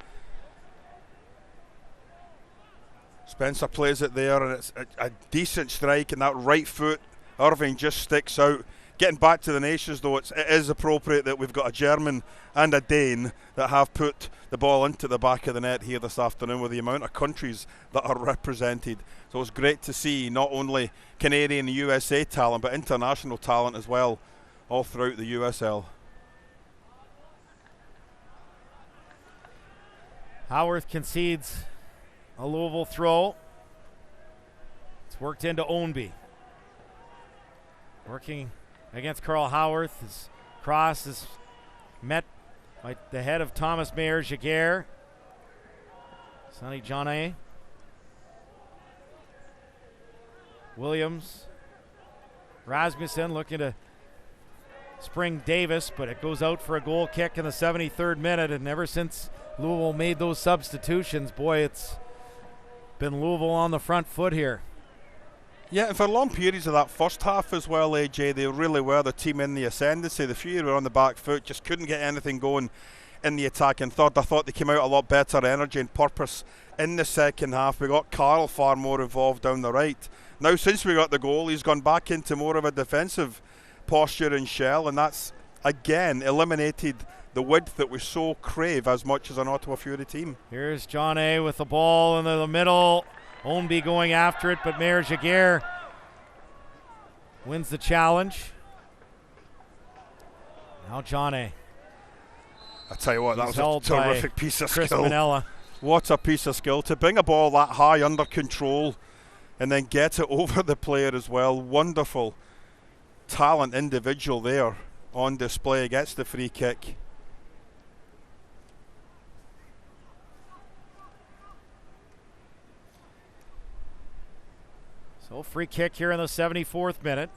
Spencer plays it there, and it's a decent strike, and that right foot, Irving just sticks out. Getting back to the nations, though, it is appropriate that we've got a German and a Dane that have put the ball into the back of the net here this afternoon with the amount of countries that are represented. So it's great to see not only Canadian and USA talent, but international talent as well, all throughout the USL. Howarth concedes a Louisville throw. It's worked into Ownby. Working against Carl Howarth. His cross is met by the head of Thomas Mayer Jaguar. Sonny John. Williams. Rasmussen looking to spring Davis, but it goes out for a goal kick in the 73rd minute, and ever since Louisville made those substitutions. Boy, it's been Louisville on the front foot here. Yeah, and for long periods of that first half as well, AJ, they really were the team in the ascendancy. The Fury were on the back foot, just couldn't get anything going in the attack. And third, I thought they came out a lot better energy and purpose in the second half. We got Carl far more involved down the right. Now, since we got the goal, he's gone back into more of a defensive posture and shell, and that's, again, eliminated the width that we so crave as much as an Ottawa Fury team. Here's John A. with the ball into the middle. Ownby going after it, but Mayor Jaguar wins the challenge. Now John A. I tell you what, that was a terrific piece of Chris skill. Manella. What a piece of skill to bring a ball that high under control and then get it over the player as well. Wonderful talent individual there on display. Gets the free kick. So free kick here in the 74th minute.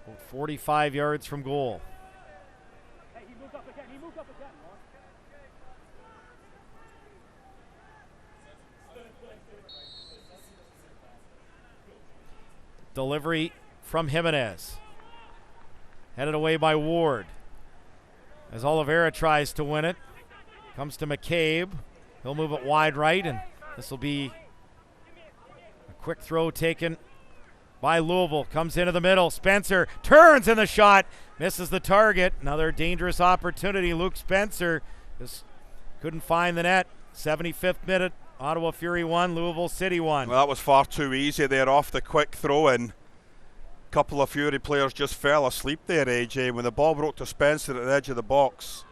About 45 yards from goal. Delivery from Jimenez. Headed away by Ward. As Oliveira tries to win it. Comes to McCabe. He'll move it wide right, and this will be a quick throw taken by Louisville. Comes into the middle. Spencer turns in the shot. Misses the target. Another dangerous opportunity. Luke Spencer just couldn't find the net. 75th minute. Ottawa Fury 1, Louisville City 1. Well, that was far too easy there off the quick throw in. Couple of Fury players just fell asleep there, AJ. When the ball broke to Spencer at the edge of the box,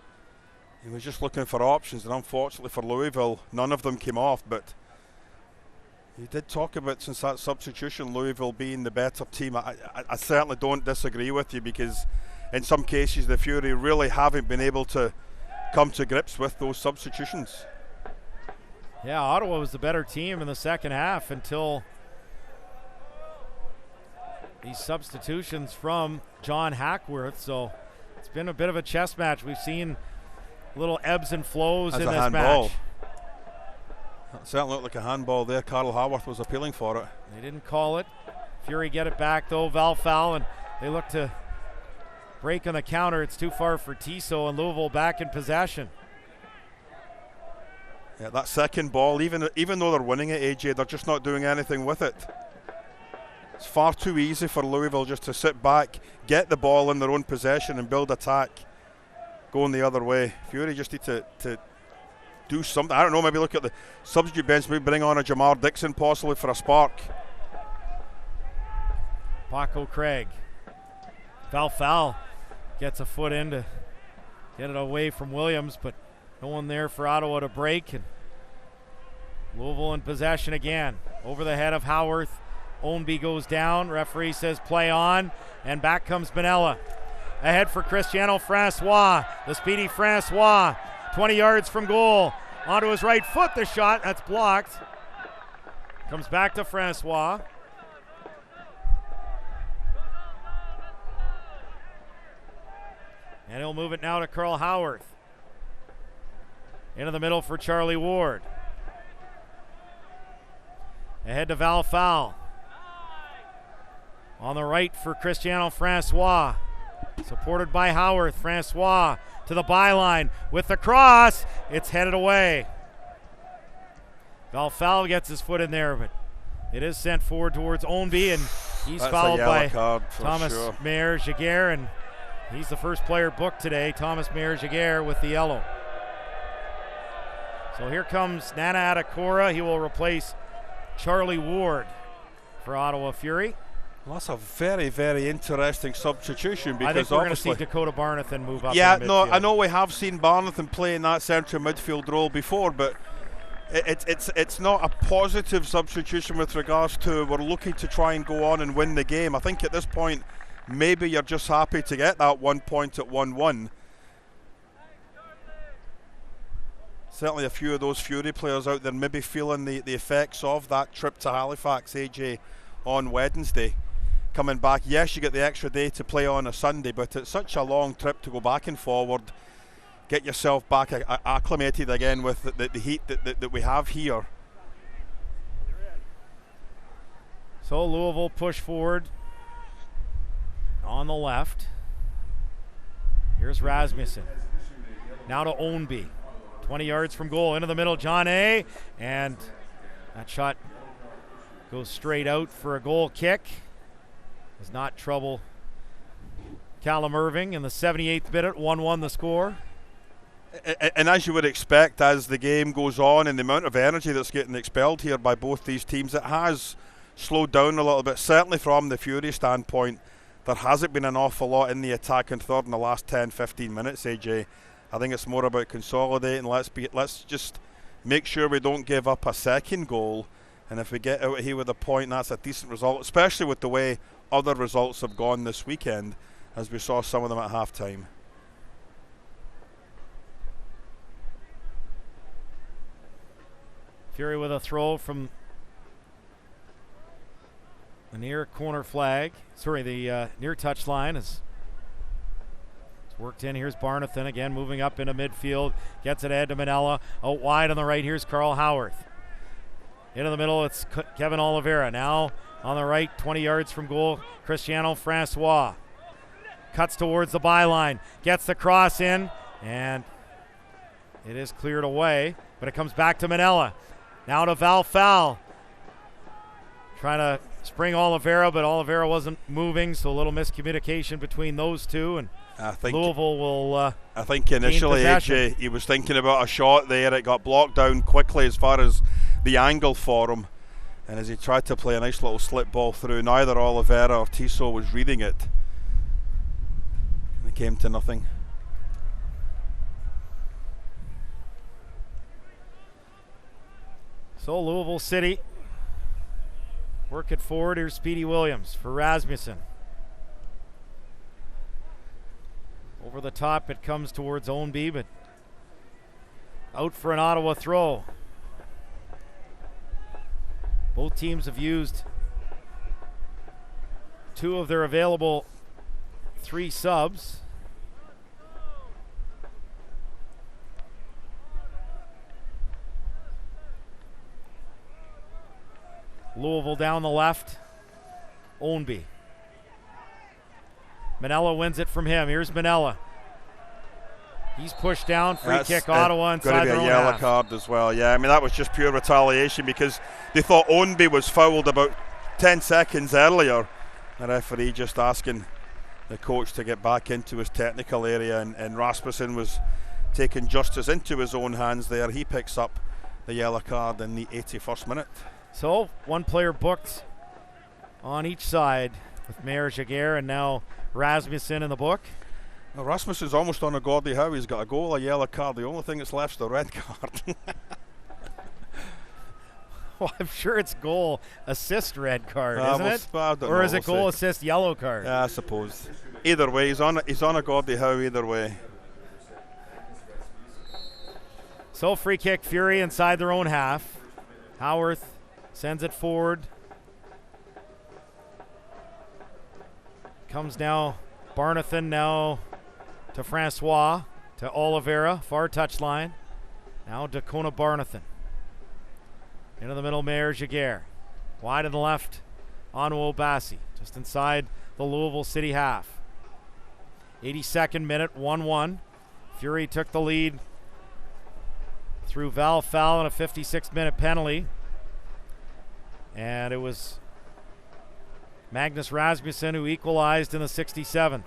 he was just looking for options, and unfortunately for Louisville, none of them came off. But you did talk about, since that substitution, Louisville being the better team. I certainly don't disagree with you, because in some cases the Fury really haven't been able to come to grips with those substitutions. Yeah, Ottawa was the better team in the second half until these substitutions from John Hackworth. So it's been a bit of a chess match. We've seen little ebbs and flows in this handball. match. It certainly looked like a handball there. Carl Haworth was appealing for it. They didn't call it. Fury get it back though. Val foul, and they look to break on the counter. It's too far for Tissot, and Louisville back in possession. Yeah, that second ball, even though they're winning it, AJ, they're just not doing anything with it. It's far too easy for Louisville just to sit back, get the ball in their own possession and build attack going the other way. Fury just need to do something. I don't know, maybe look at the substitute bench, maybe bring on a Jamar Dixon possibly for a spark. Paco Craig. Val gets a foot in to get it away from Williams, but no one there for Ottawa to break. And Louisville in possession again. Over the head of Haworth. Ownby goes down. Referee says play on. And back comes Benella. Ahead for Cristiano Francois. The speedy Francois. 20 yards from goal. Onto his right foot. The shot. That's blocked. Comes back to Francois. And he'll move it now to Carl Haworth. Into the middle for Charlie Ward. Ahead to Val Fowl. On the right for Cristiano Francois. Supported by Haworth. Francois to the byline with the cross. It's headed away. Val Fowl gets his foot in there, but it is sent forward towards Ownby, and he's fouled by Thomas Mayer Jaguar, and he's the first player booked today, Thomas Mayer Jaguar, with the yellow. So here comes Nana Atakora. He will replace Charlie Ward for Ottawa Fury. Well, that's a very, very interesting substitution, because I think we're going to see Dakota Barnathan move up. Yeah, in no, midfield. I know we have seen Barnathan play in that central midfield role before, but it's not a positive substitution with regards to we're looking to try and go on and win the game. I think at this point, maybe you're just happy to get that 1 point at 1-1. Certainly a few of those Fury players out there maybe feeling the effects of that trip to Halifax, AJ, on Wednesday. Coming back, yes, you get the extra day to play on a Sunday, but it's such a long trip to go back and forward. Get yourself back acclimated again with the heat that we have here. So Louisville push forward on the left. Here's Rasmussen. Now to Ownby. 20 yards from goal, into the middle, John A. And that shot goes straight out for a goal kick. Does not trouble Callum Irving in the 78th minute, 1-1 the score. And as you would expect, as the game goes on and the amount of energy that's getting expelled here by both these teams, it has slowed down a little bit. Certainly from the Fury standpoint, there hasn't been an awful lot in the attack and third in the last 10-15 minutes, AJ. I think it's more about consolidating. Let's just make sure we don't give up a second goal. And if we get out here with a point, that's a decent result, especially with the way other results have gone this weekend, as we saw some of them at halftime. Fury with a throw from the near corner flag. Sorry, the near touch line is worked in. Here's Barnathan again, moving up into midfield. Gets it ahead to Manella. Out wide on the right, here's Carl Howarth. Into the middle, it's Kevin Oliveira. Now on the right, 20 yards from goal, Cristiano Francois. Cuts towards the byline. Gets the cross in, and it is cleared away. But it comes back to Manella. Now to Val. Trying to spring Oliveira, but Oliveira wasn't moving, so a little miscommunication between those two. And I think Louisville will I think initially, AJ, he was thinking about a shot there. It got blocked down quickly as far as the angle for him. And as he tried to play a nice little slip ball through, neither Oliveira or Tissot was reading it. And it came to nothing. So Louisville City work it forward. Here's Speedy Williams for Rasmussen. Over the top, it comes towards Ownby, but out for an Ottawa throw. Both teams have used two of their available three subs. Louisville down the left. Ownby. Manella wins it from him. Here's Manella. He's pushed down. Free kick, Ottawa inside their own half. Going to be a yellow card as well. Yeah, I mean, that was just pure retaliation because they thought Ownby was fouled about 10 seconds earlier. The referee just asking the coach to get back into his technical area, and Rasmussen was taking justice into his own hands there. He picks up the yellow card in the 81st minute. So, one player booked on each side with Mayer Jaguar and now Rasmussen in the book. Well, Rasmussen's almost on a Gordie Howe. He's got a goal, a yellow card. The only thing that's left is the red card. Well, I'm sure it's goal, assist, red card, isn't it? Or is it goal, assist, yellow card? Yeah, I suppose. Either way, he's on a Gordie Howe either way. So, free kick, Fury inside their own half. Howarth sends it forward. Comes now, Barnathan now to Francois, to Oliveira, far touchline. Now Dakota Barnathan. Into the middle, Mayer Jaguar. Wide on the left, Anu Obasi, just inside the Louisville City half. 82nd minute, 1-1. Fury took the lead through Val foul and a 56th-minute penalty. And it was Magnus Rasmussen who equalized in the 67th.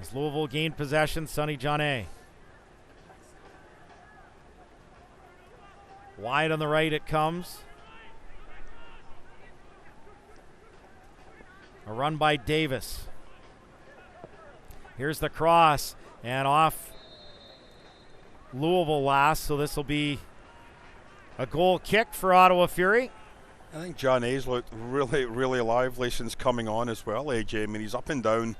As Louisville gained possession, Sonny John-A. Wide on the right it comes. A run by Davis. Here's the cross, and off Louisville last, so this will be a goal kick for Ottawa Fury. I think John A's looked really, really lively since coming on as well, AJ. I mean, he's up and down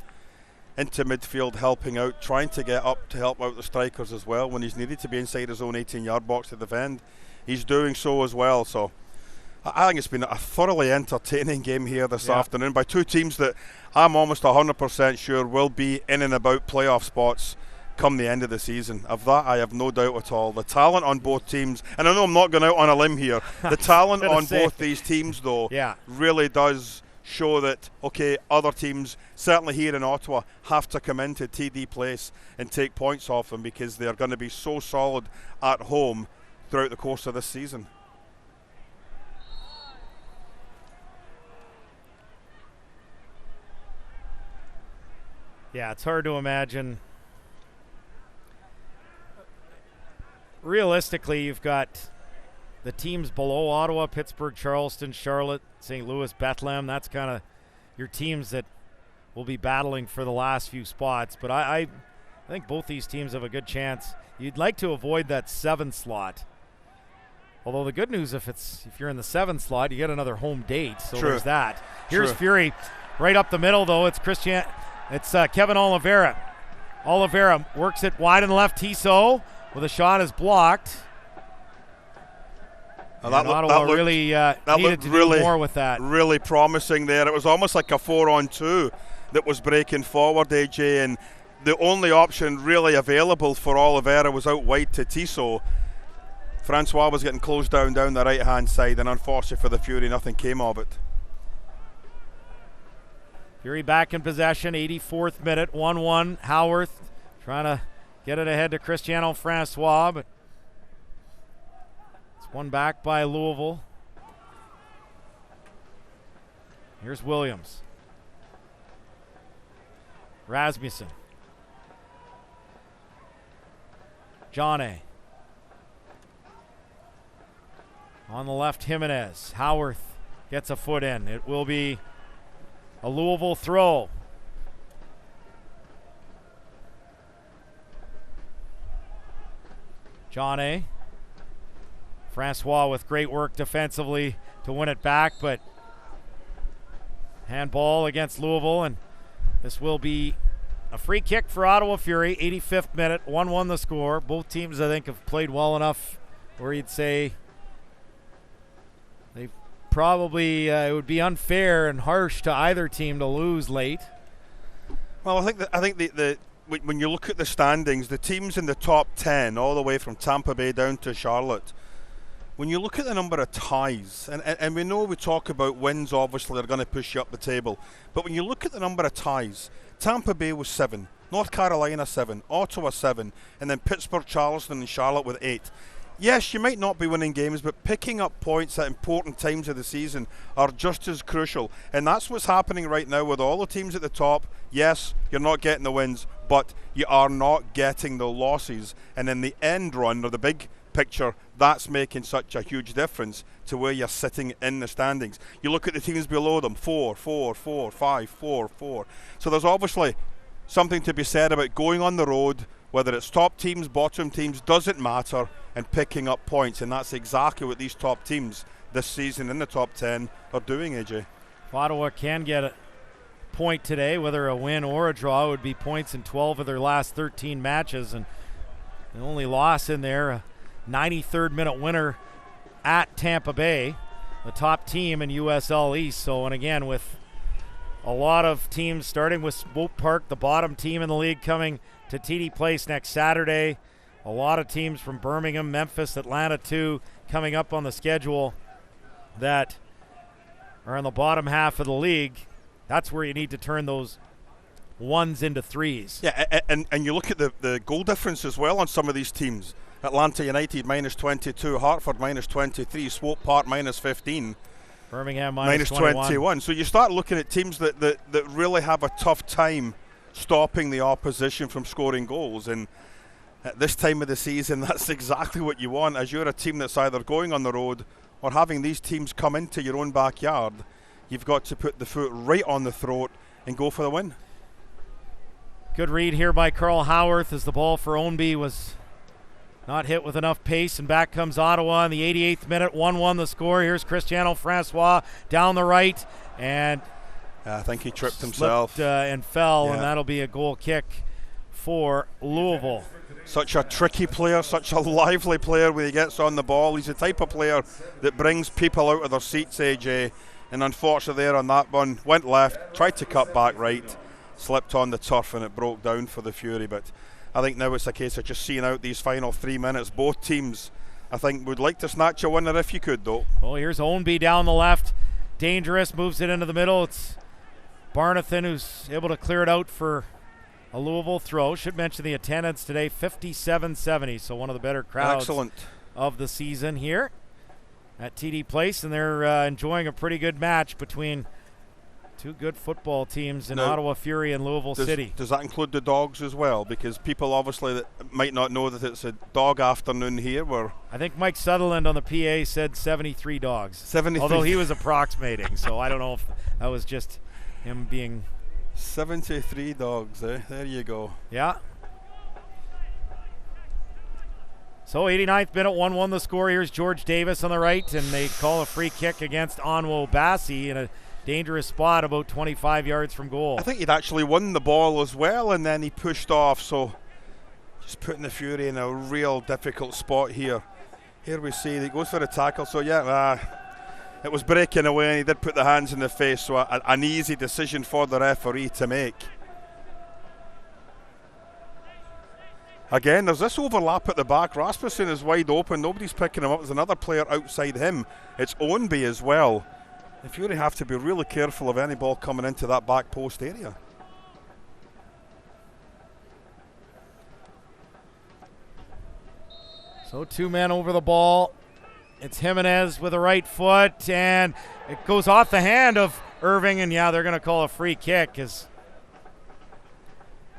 into midfield, helping out, trying to get up to help out the strikers as well when he's needed to be inside his own 18-yard box to defend. He's doing so as well. So I think it's been a thoroughly entertaining game here this afternoon by two teams that I'm almost 100% sure will be in and about playoff spots come the end of the season. Of that, I have no doubt at all. The talent on both teams, and I know I'm not going out on a limb here, the talent on both these teams, though, really does show that, okay, other teams, certainly here in Ottawa, have to come into TD Place and take points off them because they're going to be so solid at home throughout the course of this season. Yeah, it's hard to imagine. Realistically, you've got the teams below Ottawa, Pittsburgh, Charleston, Charlotte, St. Louis, Bethlehem. That's kind of your teams that will be battling for the last few spots. But I think both these teams have a good chance. You'd like to avoid that 7th slot. Although the good news, if you're in the 7th slot, you get another home date. So there's that. Here's Fury right up the middle, though. It's Kevin Oliveira. Oliveira works it wide in the left. Tissot with a shot is blocked. Ottawa really needed to do more with that. Really promising there. It was almost like a 4-on-2 that was breaking forward, AJ, and the only option really available for Oliveira was out wide to Tissot. Francois was getting closed down the right-hand side, and unfortunately for the Fury, nothing came of it. Fury back in possession, 84th minute, 1-1. Howarth trying to get it ahead to Cristiano Francois, but it's won back by Louisville. Here's Williams. Rasmussen. Johnny. On the left, Jimenez. Howarth gets a foot in. It will be a Louisville throw. Johnny. Francois with great work defensively to win it back, but handball against Louisville, and this will be a free kick for Ottawa Fury. 85th minute, 1-1 the score. Both teams, I think, have played well enough where you'd say they probably it would be unfair and harsh to either team to lose late. Well, I think the when you look at the standings, the teams in the top 10, all the way from Tampa Bay down to Charlotte, when you look at the number of ties, and we know we talk about wins, obviously they're going to push you up the table, but when you look at the number of ties, Tampa Bay was 7, North Carolina 7, Ottawa 7, and then Pittsburgh, Charleston, and Charlotte with 8. Yes, you might not be winning games, but picking up points at important times of the season are just as crucial. And that's what's happening right now with all the teams at the top. Yes, you're not getting the wins, but you are not getting the losses. And in the end run, or the big picture, that's making such a huge difference to where you're sitting in the standings. You look at the teams below them, 4, 4, 4, 5, 4, 4. So there's obviously something to be said about going on the road, whether it's top teams, bottom teams, doesn't matter, and picking up points. And that's exactly what these top teams this season in the top 10 are doing, AJ. If Ottawa can get a point today, whether a win or a draw, it would be points in 12 of their last 13 matches. And the only loss in there, a 93rd minute winner at Tampa Bay, the top team in USL East. So, and again, with a lot of teams starting with Swope Park, the bottom team in the league, coming to TD Place next Saturday. A lot of teams from Birmingham, Memphis, Atlanta too, coming up on the schedule that are in the bottom half of the league. That's where you need to turn those ones into threes. Yeah, and you look at the goal difference as well on some of these teams. Atlanta United minus 22, Hartford minus 23, Swope Park minus 15. Birmingham minus 21. So you start looking at teams that really have a tough time stopping the opposition from scoring goals. And at this time of the season, that's exactly what you want, as you're a team that's either going on the road or having these teams come into your own backyard. You've got to put the foot right on the throat and go for the win. Good read here by Carl Howarth as the ball for Ownby was not hit with enough pace, and back comes Ottawa in the 88th minute, 1-1 the score. Here's Cristiano Francois down the right, and I think he tripped himself. And fell, Yeah. and that'll be a goal kick for Louisville. Such a tricky player, such a lively player when he gets on the ball. He's the type of player that brings people out of their seats, AJ. And unfortunately there on that one, went left, tried to cut back right, slipped on the turf and it broke down for the Fury. But I think now it's a case of just seeing out these final 3 minutes. Both teams, I think, would like to snatch a winner if you could, though. Well, here's Ownby down the left. Dangerous, moves it into the middle. It's Barnathan who's able to clear it out for a Louisville throw. Should mention the attendance today, 5770, so one of the better crowds of the season here at TD Place, and they're enjoying a pretty good match between two good football teams in Ottawa Fury and Louisville City. Does that include the dogs as well? Because people obviously that might not know that it's a dog afternoon here. I think Mike Sutherland on the PA said 73 dogs. 73. Although he was approximating, so I don't know if that was just him being... 73 dogs, eh? There you go. Yeah. So 89th minute, 1-1 the score. Here's George Davis on the right, and they call a free kick against Onwo Bassi in a dangerous spot about 25 yards from goal. I think he'd actually won the ball as well, and then he pushed off, so just putting the Fury in a real difficult spot here. Here we see he goes for the tackle, so yeah, it was breaking away, and he did put the hands in the face, so an easy decision for the referee to make. Again, there's this overlap at the back. Rasmussen is wide open. Nobody's picking him up. There's another player outside him. It's Ownby as well. The Fury have to be really careful of any ball coming into that back post area. So 2 men over the ball. It's Jimenez with a right foot, and it goes off the hand of Irving, and yeah, they're going to call a free kick as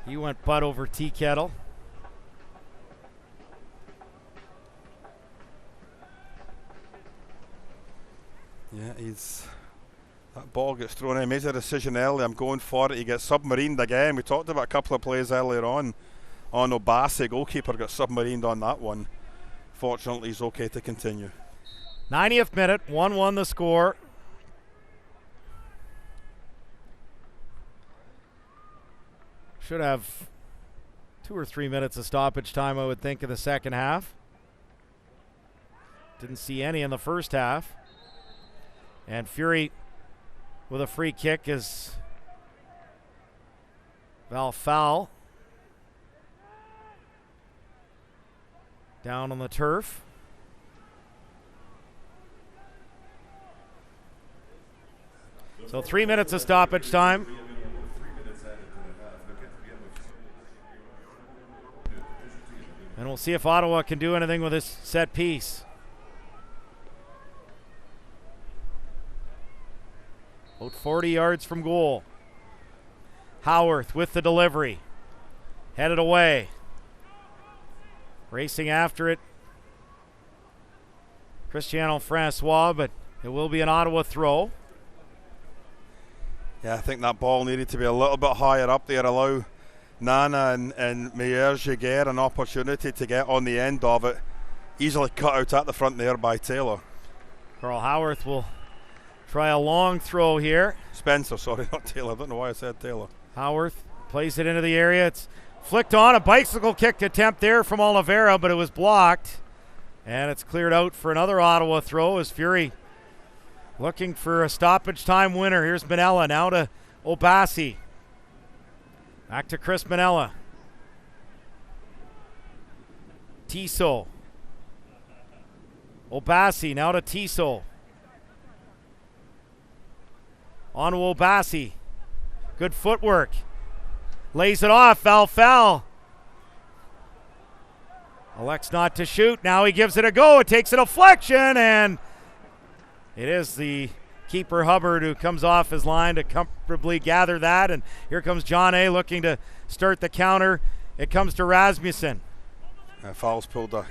he went butt over tea kettle. Yeah, that ball gets thrown in. He makes a decision early. I'm going for it. He gets submarined again. We talked about a couple of plays earlier on. Obasi, goalkeeper, got submarined on that one. Fortunately, he's okay to continue. 90th minute, 1-1 the score. Should have 2 or 3 minutes of stoppage time, I would think, in the second half. Didn't see any in the first half. And Fury with a free kick is Foul down on the turf. So 3 minutes of stoppage time. And we'll see if Ottawa can do anything with this set piece. About 40 yards from goal. Howarth with the delivery. Headed away. Racing after it. Cristiano Francois, but it will be an Ottawa throw. Yeah, I think that ball needed to be a little bit higher up there, allow Nana and Meyer-Jaguer an opportunity to get on the end of it. Easily cut out at the front there by Taylor. Carl Howarth will try a long throw here. Spencer, sorry, not Taylor. I don't know why I said Taylor. Howarth plays it into the area. It's flicked on. A bicycle kick attempt there from Oliveira, but it was blocked. And it's cleared out for another Ottawa throw as Fury looking for a stoppage time winner. Here's Manella now to Obasi. Back to Chris Manella. Tissot. Obasi now to Tissot. On to Obasi. Good footwork. Lays it off. Foul. Elects not to shoot. Now he gives it a go. It takes a deflection, and it is the keeper Hubbard who comes off his line to comfortably gather that. And here comes John A. looking to start the counter. It comes to Rasmussen. Fowles pulled a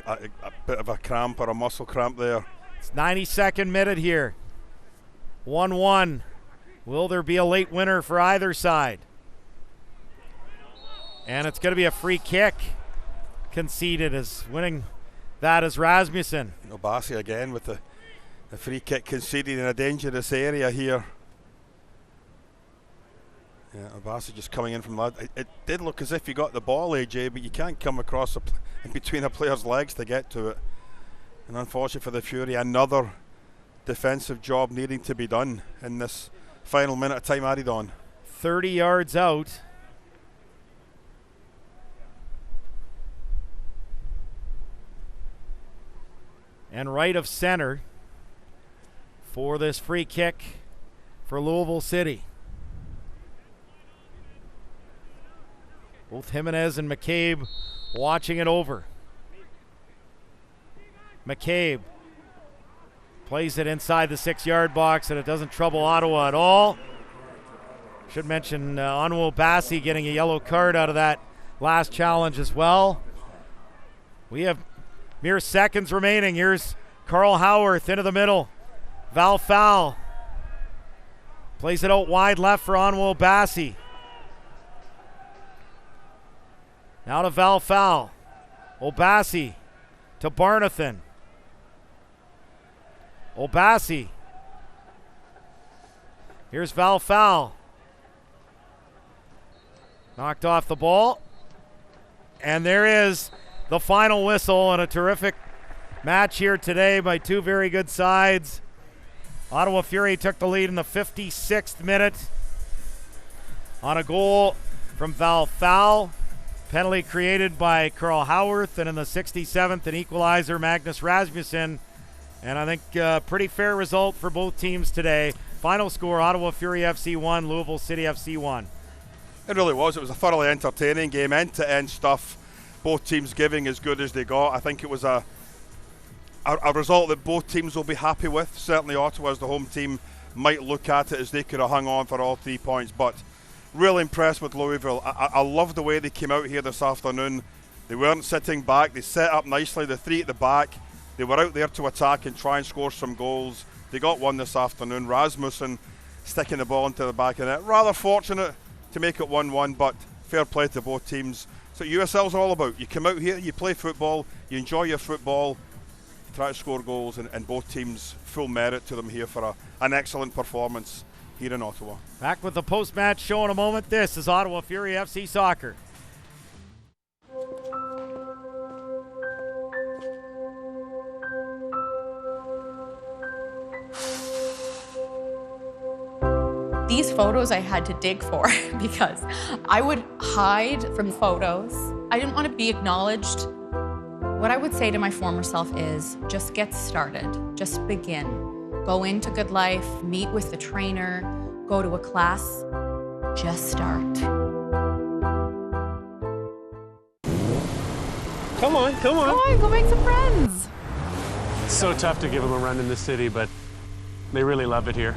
bit of a cramp or a muscle cramp there. It's 92nd minute here. 1-1. Will there be a late winner for either side? And it's going to be a free kick conceded, as winning that is Rasmussen. Obasi again with the free kick conceded in a dangerous area here. Yeah, Abassi just coming in from that. It did look as if he got the ball, AJ, but you can't come across in between a player's legs to get to it. And unfortunately for the Fury, another defensive job needing to be done in this final minute of time added on. 30 yards out. And right of center for this free kick for Louisville City. Both Jimenez and McCabe watching it over. McCabe plays it inside the 6-yard box, and it doesn't trouble Ottawa at all. Should mention Onwell Bassi getting a yellow card out of that last challenge as well. We have mere seconds remaining. Here's Carl Howarth into the middle. Val Fowl plays it out wide left for Onwell Bassi. Now to Val Fowl. Obassi to Barnathan. Obassi. Here's Val Fowl. Knocked off the ball. And there is the final whistle, and a terrific match here today by two very good sides. Ottawa Fury took the lead in the 56th minute on a goal from Val Fowl. Penalty created by Carl Howarth, and in the 67th, an equalizer, Magnus Rasmussen. And I think pretty fair result for both teams today. Final score, Ottawa Fury FC 1, Louisville City FC 1. It really was. It was a thoroughly entertaining game, end-to-end stuff. Both teams giving as good as they got. I think it was a result that both teams will be happy with. Certainly Ottawa as the home team might look at it as they could have hung on for all 3 points, but really impressed with Louisville. I love the way they came out here this afternoon. They weren't sitting back. They set up nicely, the three at the back. They were out there to attack and try and score some goals. They got one this afternoon. Rasmussen sticking the ball into the back of the net. Rather fortunate to make it 1-1, but fair play to both teams. So USL's all about. You come out here, you play football, you enjoy your football, try to score goals, and both teams, full merit to them here for an excellent performance here in Ottawa. Back with the post-match show in a moment. This is Ottawa Fury FC Soccer. These photos I had to dig for because I would hide from photos. I didn't want to be acknowledged. What I would say to my former self is just get started, just begin. Go into Good Life, meet with the trainer, go to a class, just start. Come on, come on. Come on, go make some friends. It's so tough to give them a run in the city, but they really love it here.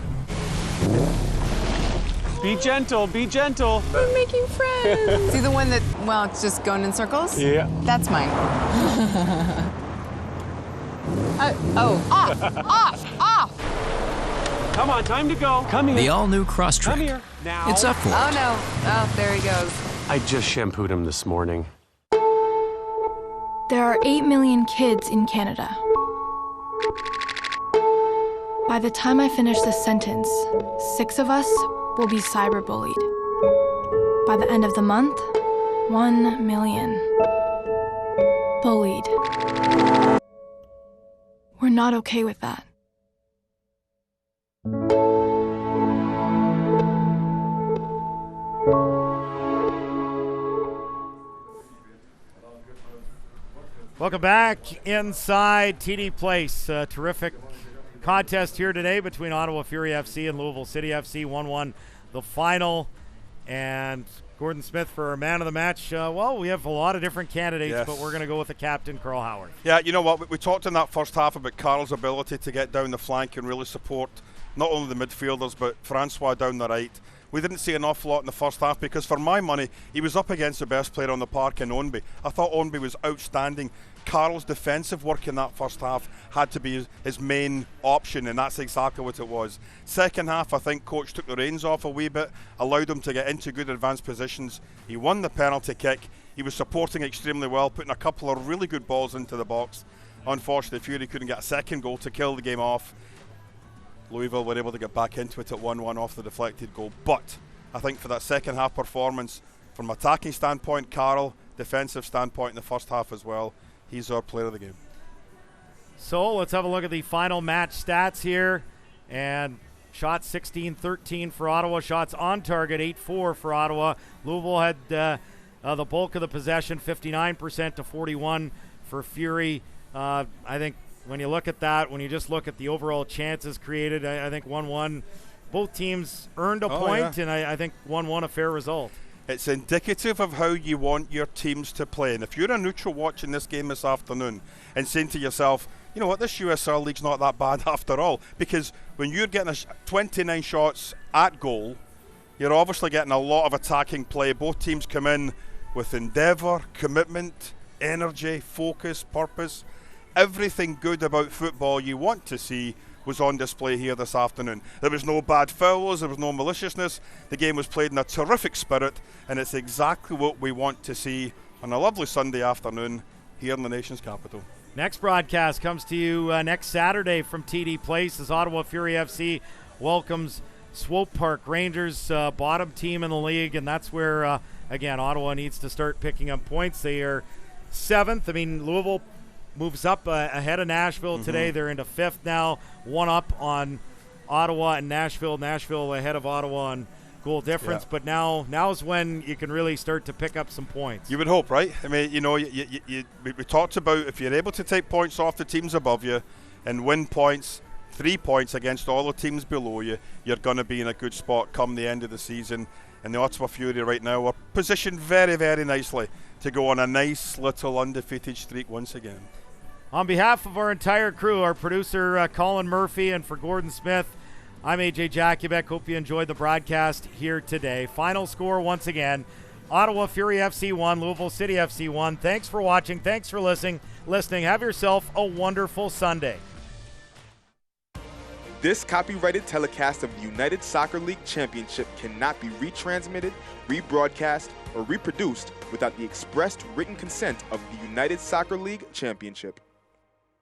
Be gentle, be gentle. We're making friends. See the one that, well, it's just going in circles? Yeah. That's mine. Off. Come on, time to go. Come here. The all-new Cross Trick. Come here. Now. It's up for it. Oh, no. Oh, there he goes. I just shampooed him this morning. There are 8 million kids in Canada. By the time I finish this sentence, 6 of us will be cyberbullied. By the end of the month, 1 million. Bullied. We're not okay with that. Welcome back inside TD Place. Terrific contest here today between Ottawa Fury FC and Louisville City FC. 1-1 the final. And Gordon Smith for our man of the match. Well, we have a lot of different candidates, yes, but we're going to go with the captain, Carl Howard. Yeah, you know what? We talked in that first half about Carl's ability to get down the flank and really support not only the midfielders, but Francois down the right. We didn't see an awful lot in the first half because, for my money, he was up against the best player on the park in Ownby. I thought Ownby was outstanding. Carl's defensive work in that first half had to be his main option, and that's exactly what it was. Second half, I think coach took the reins off a wee bit, allowed him to get into good advanced positions. He won the penalty kick. He was supporting extremely well, putting a couple of really good balls into the box. Unfortunately, Fury couldn't get a second goal to kill the game off. Louisville were able to get back into it at 1-1 off the deflected goal, but I think for that second half performance, from attacking standpoint, Carl, defensive standpoint in the first half as well, he's our player of the game. So let's have a look at the final match stats here. And shots 16-13 for Ottawa. Shots on target 8-4 for Ottawa. Louisville had the bulk of the possession, 59% to 41 for Fury. I think when you look at that, when you just look at the overall chances created, I think 1-1. Both teams earned a point, and I think 1-1 a fair result. It's indicative of how you want your teams to play. And if you're a neutral watching this game this afternoon and saying to yourself, you know what, this USL League's not that bad after all, because when you're getting 29 shots at goal, you're obviously getting a lot of attacking play. Both teams come in with endeavour, commitment, energy, focus, purpose. Everything good about football you want to see was on display here this afternoon. There was no bad fouls, there was no maliciousness. The game was played in a terrific spirit, and it's exactly what we want to see on a lovely Sunday afternoon here in the nation's capital. Next broadcast comes to you next Saturday from TD Place as Ottawa Fury FC welcomes Swope Park Rangers, bottom team in the league, and that's where, again, Ottawa needs to start picking up points. They are 7th. I mean, Louisville moves up ahead of Nashville today. They're into 5th now, one up on Ottawa and Nashville. Nashville ahead of Ottawa on goal difference, but now is when you can really start to pick up some points. You would hope, right? I mean, you know, we talked about if you're able to take points off the teams above you and win points, 3 points against all the teams below you, you're going to be in a good spot come the end of the season. And the Ottawa Fury right now are positioned very, very nicely to go on a nice little undefeated streak once again. On behalf of our entire crew, our producer Colin Murphy, and for Gordon Smith, I'm AJ Jakubek. Hope you enjoyed the broadcast here today. Final score once again, Ottawa Fury FC 1, Louisville City FC 1. Thanks for watching. Thanks for listening. Have yourself a wonderful Sunday. This copyrighted telecast of the United Soccer League Championship cannot be retransmitted, rebroadcast, or reproduced without the expressed written consent of the United Soccer League Championship.